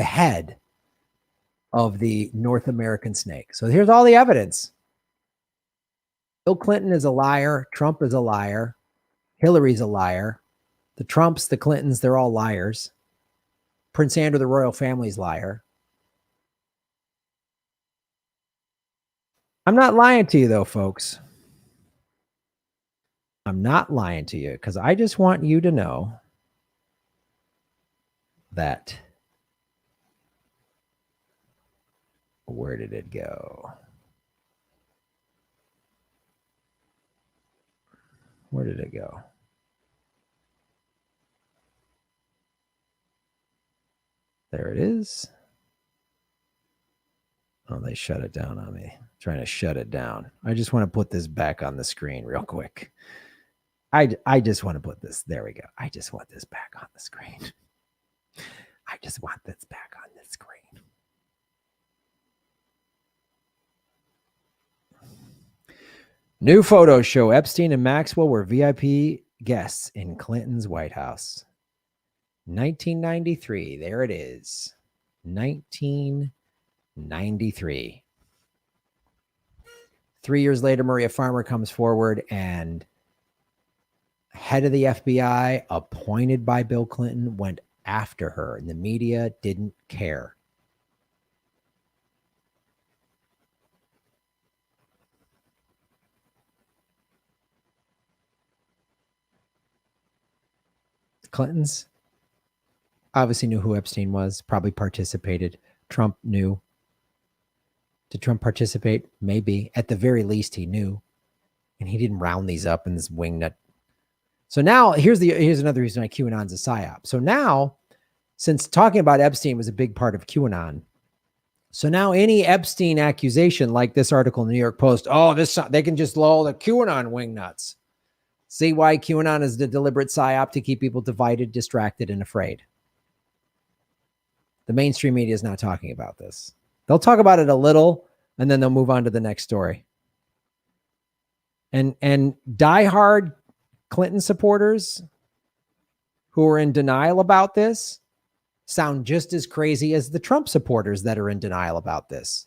head of the North American snake. So here's all the evidence. Bill Clinton is a liar. Trump is a liar. Hillary's a liar. The Trumps, the Clintons, they're all liars. Prince Andrew, the royal family's liar. I'm not lying to you, though, folks. I'm not lying to you because I just want you to know that. Where did it go? Where did it go? There it is. Oh, they shut it down on me. Trying to shut it down. I just want to put this back on the screen real quick. I just want to put this. There we go. I just want this back on the screen. I just want this back on the screen. New photos show Epstein and Maxwell were VIP guests in Clinton's White House. 1993. There it is. 1993. 3 years later, Maria Farmer comes forward and head of the FBI, appointed by Bill Clinton, went after her, and the media didn't care. The Clintons obviously knew who Epstein was, probably participated. Trump knew. Did Trump participate? Maybe. At the very least, he knew. And he didn't round these up in this wingnut. So now, here's another reason why QAnon's a psyop. So now, since talking about Epstein was a big part of QAnon, so now any Epstein accusation, like this article in the New York Post, they can just lull the QAnon wingnuts. See why QAnon is the deliberate psyop to keep people divided, distracted, and afraid. The mainstream media is not talking about this. They'll talk about it a little, and then they'll move on to the next story. And diehard Clinton supporters who are in denial about this sound just as crazy as the Trump supporters that are in denial about this.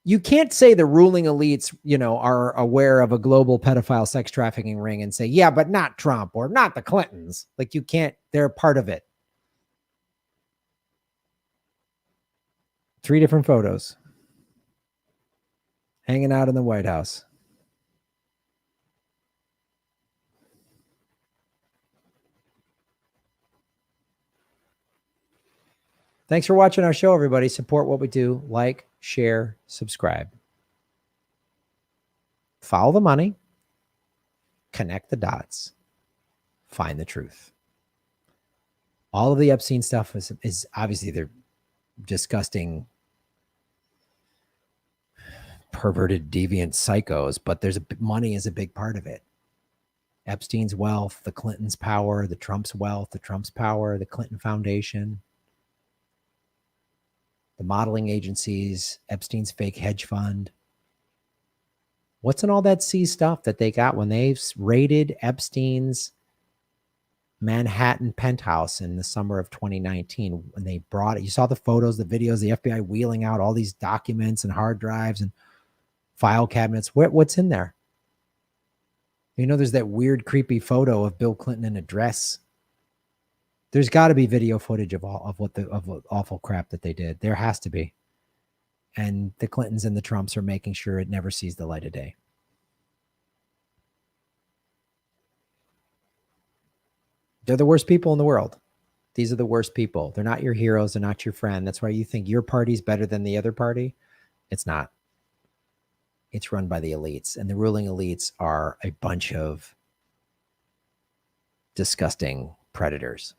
You can't say the ruling elites, are aware of a global pedophile sex trafficking ring and say, yeah, but not Trump or not the Clintons. Like, you can't, they're part of it. 3 different photos hanging out in the White House. Thanks for watching our show, everybody. Support what we do. Like, share, subscribe. Follow the money. Connect the dots. Find the truth. All of the Epstein stuff is obviously they're disgusting, perverted, deviant psychos, but money is a big part of it. Epstein's wealth, the Clintons' power, the Trump's wealth, the Trump's power, the Clinton Foundation, the modeling agencies, Epstein's fake hedge fund. What's in all that C stuff that they got when they raided Epstein's Manhattan penthouse in the summer of 2019? When they brought it, you saw the photos, the videos, the FBI wheeling out all these documents and hard drives and file cabinets. What's in there? There's that weird, creepy photo of Bill Clinton in a dress. There's got to be video footage of what awful crap that they did. There has to be. And the Clintons and the Trumps are making sure it never sees the light of day. They're the worst people in the world. These are the worst people. They're not your heroes. They're not your friend. That's why you think your party's better than the other party. It's not. It's run by the elites. And the ruling elites are a bunch of disgusting predators.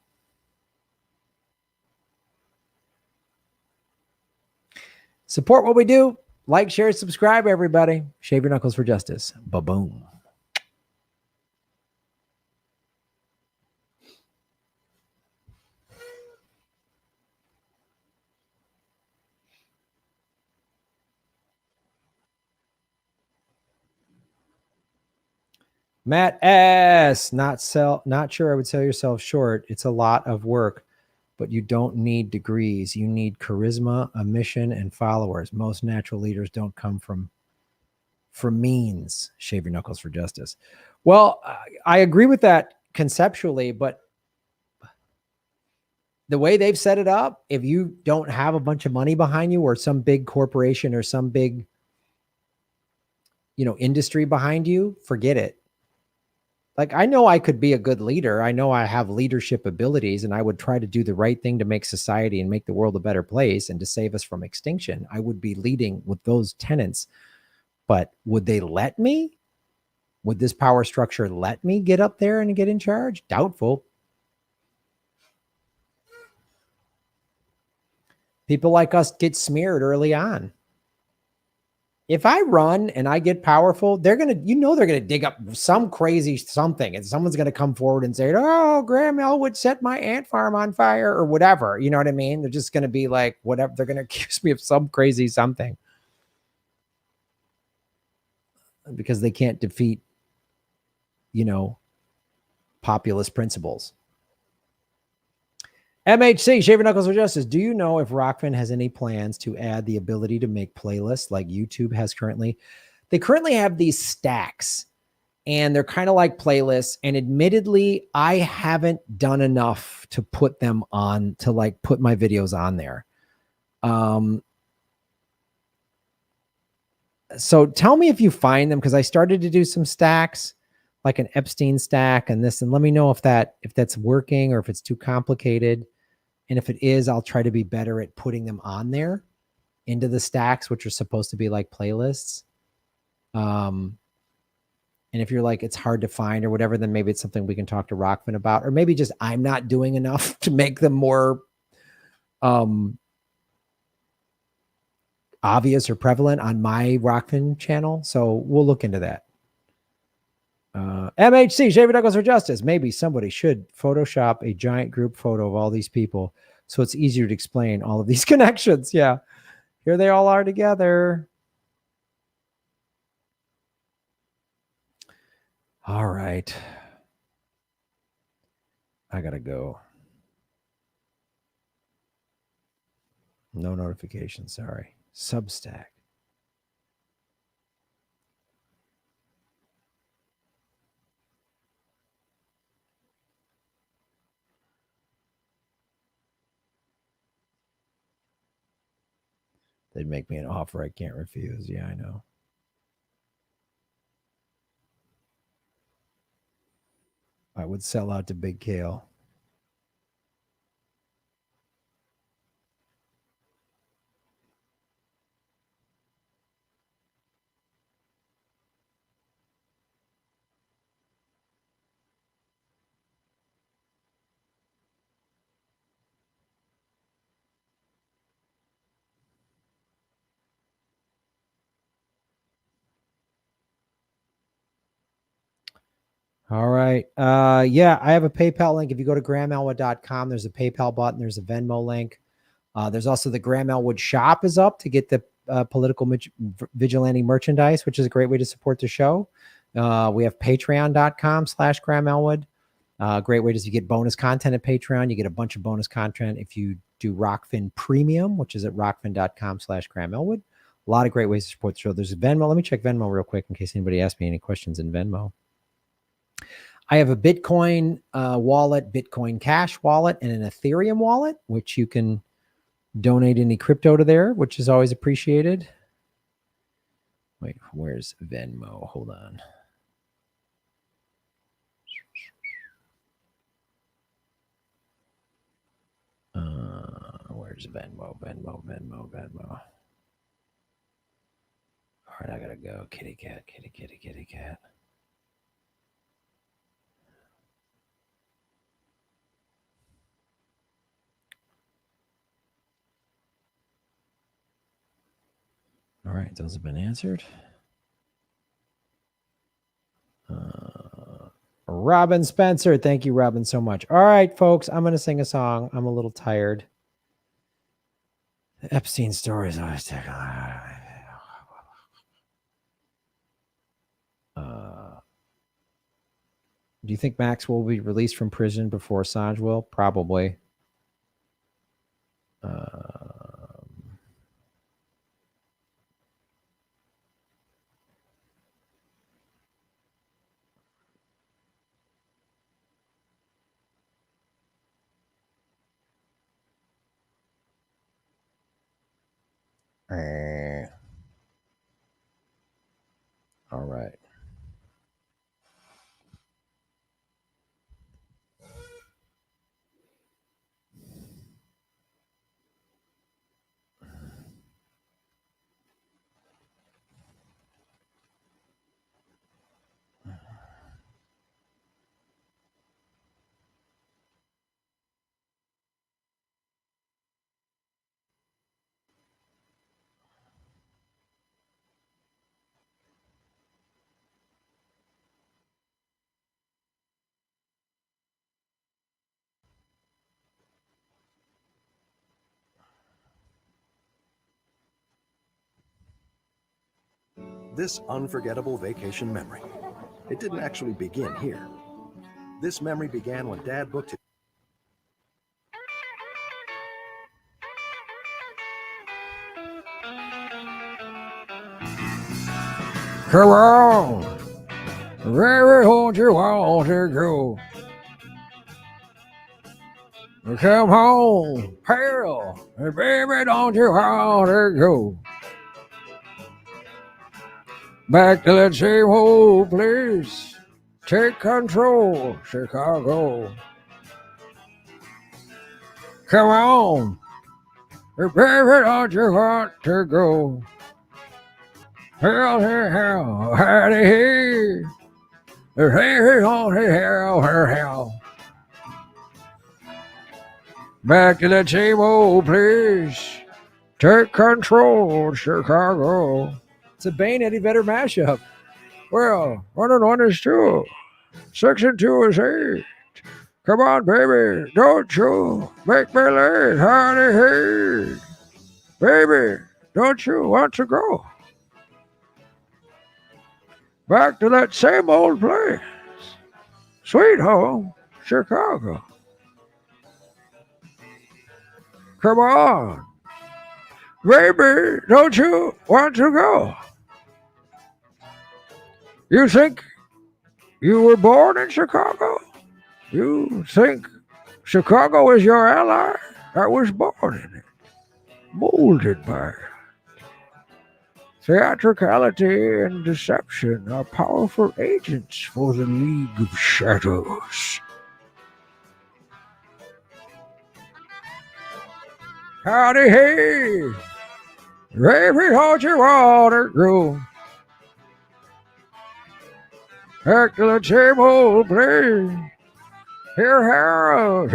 Support what we do. Like, share, subscribe, everybody. Shave your knuckles for justice. Ba-boom. Matt S. Not sure I would sell yourself short. It's a lot of work, but you don't need degrees. You need charisma, a mission, and followers. Most natural leaders don't come from means. Shave your knuckles for justice. Well, I agree with that conceptually, but the way they've set it up, if you don't have a bunch of money behind you or some big corporation or some big, industry behind you, forget it. Like, I know I could be a good leader. I know I have leadership abilities, and I would try to do the right thing to make society and make the world a better place and to save us from extinction. I would be leading with those tenets. But would they let me? Would this power structure let me get up there and get in charge? Doubtful. People like us get smeared early on. If I run and I get powerful, they're going to dig up some crazy something, and someone's going to come forward and say, oh, Graham Elwood set my ant farm on fire or whatever. You know what I mean? They're just going to be like, whatever. They're going to accuse me of some crazy something because they can't defeat, populist principles. MHC, Shave Your Knuckles for Justice. Do you know if Rockfin has any plans to add the ability to make playlists like YouTube has currently? They currently have these stacks, and they're kind of like playlists. And admittedly, I haven't done enough to put them on, to like put my videos on there. So tell me if you find them, because I started to do some stacks, like an Epstein stack and this, and let me know if that's working or if it's too complicated. And if it is, I'll try to be better at putting them on there into the stacks, which are supposed to be like playlists. And if you're like, it's hard to find or whatever, then maybe it's something we can talk to Rockfin about, or maybe just I'm not doing enough to make them more obvious or prevalent on my Rockfin channel. So we'll look into that. MHC, Shave Your Knuckles for Justice. Maybe somebody should Photoshop a giant group photo of all these people so it's easier to explain all of these connections. Yeah. Here they all are together. All right. I gotta go. No notification. Sorry. Substack. They'd make me an offer I can't refuse. Yeah, I know. I would sell out to Big Kale. All right. Yeah, I have a PayPal link. If you go to grahamelwood.com, there's a PayPal button. There's a Venmo link. There's also the Graham Elwood shop is up to get the political vigilante merchandise, which is a great way to support the show. We have patreon.com/Graham Elwood. Great way to get bonus content at Patreon. You get a bunch of bonus content if you do Rockfin Premium, which is at rockfin.com/Graham Elwood. A lot of great ways to support the show. There's a Venmo. Let me check Venmo real quick in case anybody asks me any questions in Venmo. I have a Bitcoin wallet, Bitcoin Cash wallet, and an Ethereum wallet, which you can donate any crypto to there, which is always appreciated. Wait, where's Venmo? Hold on. Where's Venmo? All right, I gotta go. Kitty cat. All right, those have been answered. Robin Spencer. Thank you, Robin, so much. All right, folks, I'm going to sing a song. I'm a little tired. The Epstein story is always taking. Do you think Max will be released from prison before Assange will? Probably. All right. This unforgettable vacation memory. It didn't actually begin here. This memory began when Dad booked it. Come on, where don't you want to go? Come home, hell, baby, don't you want to go? Back to that same old place. Take control, Chicago. Come on, baby, don't you want to go? Hell, hell, howdy, hey. Hey, hell. Back to that same old place. Take control, Chicago. It's a Bane Eddie Vedder mashup. Well, 1 and 1 is 2. 6 and 2 is 8. Come on, baby, don't you make me late, honey, hey. Baby, don't you want to go? Back to that same old place. Sweet home, Chicago. Come on. Baby, don't you want to go? You think you were born in Chicago? You think Chicago is your ally? I was born in it, molded by it. Theatricality and deception are powerful agents for the League of Shadows. Howdy, hey! Baby, don't you want to go? Back to the same old place. Here, how.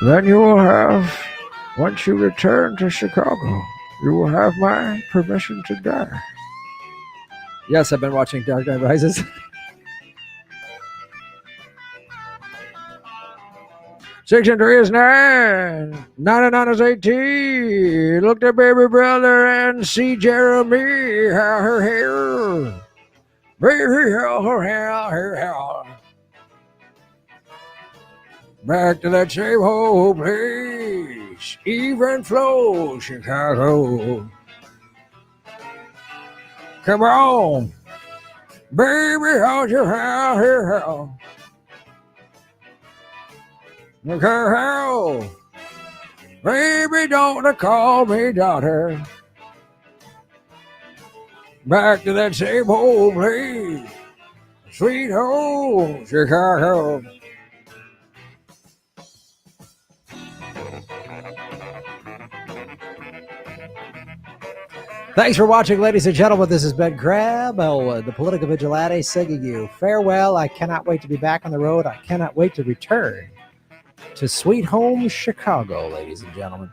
Then you will have, once you return to Chicago, you will have my permission to die. Yes, I've been watching Dark Knight Rises. 6 and 3 is 9. 9 and 9 is 18. Look at baby brother and see Jeremy. How her hair. Baby, how her hair. Back to that same old place. Even flow, Chicago. Come on. Baby, hold your hand here. Look how. Baby, don't call me daughter. Back to that same old place. Sweet home, Chicago. Thanks for watching, ladies and gentlemen. This has been Graham Elwood, the political vigilante, singing you farewell. I cannot wait to be back on the road. I cannot wait to return to sweet home Chicago, ladies and gentlemen.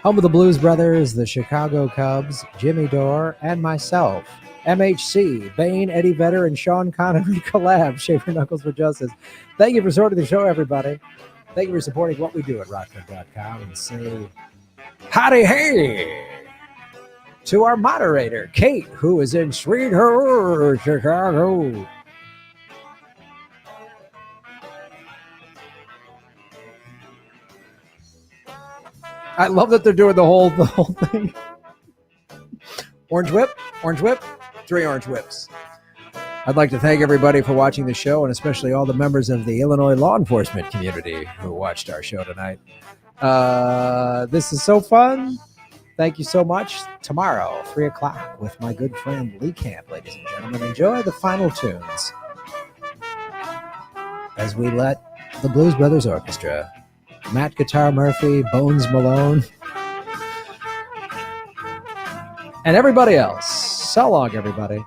Home of the Blues Brothers, the Chicago Cubs, Jimmy Dore, and myself, MHC, Bane, Eddie Vedder, and Sean Connery collab, Schaefer Knuckles for Justice. Thank you for supporting the show, everybody. Thank you for supporting what we do at Rockford.com, and say howdy hey to our moderator, Kate, who is in sweet home Chicago. I love that they're doing the whole thing. Orange whip, 3 orange whips. I'd like to thank everybody for watching the show, and especially all the members of the Illinois law enforcement community who watched our show tonight. This is so fun. Thank you so much. Tomorrow, 3 o'clock, with my good friend Lee Camp, ladies and gentlemen. Enjoy the final tunes as we let the Blues Brothers Orchestra, Matt Guitar Murphy, Bones Malone, and everybody else. So long, everybody.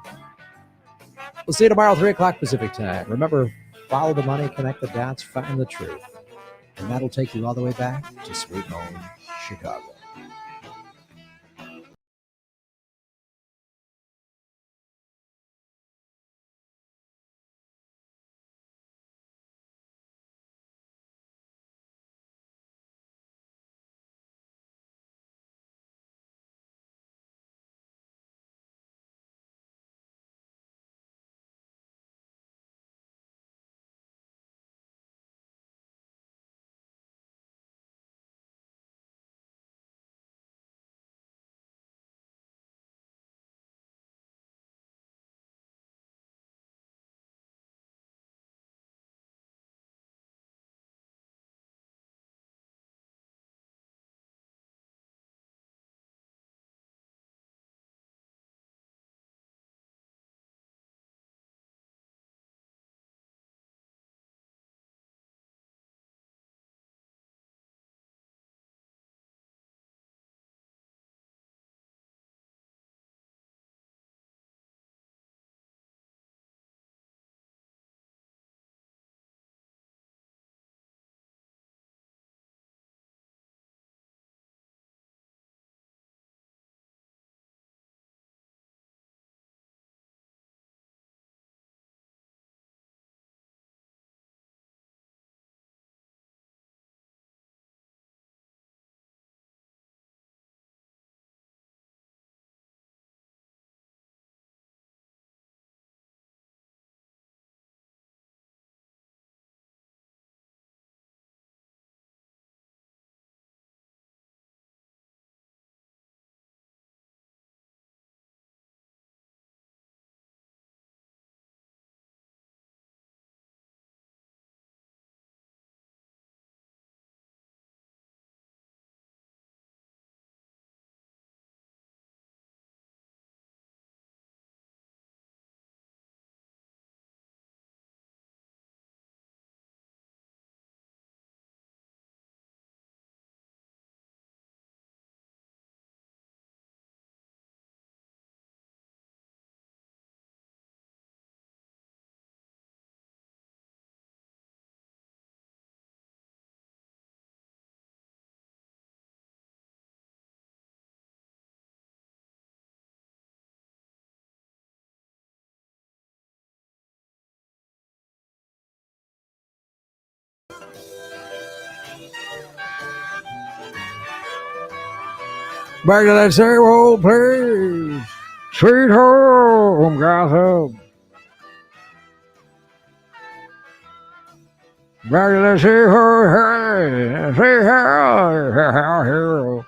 We'll see you tomorrow, 3 o'clock Pacific time. Remember, follow the money, connect the dots, find the truth. And that'll take you all the way back to sweet home Chicago. Back to that same old place, sweet home Gotham. Back to the sea, hero.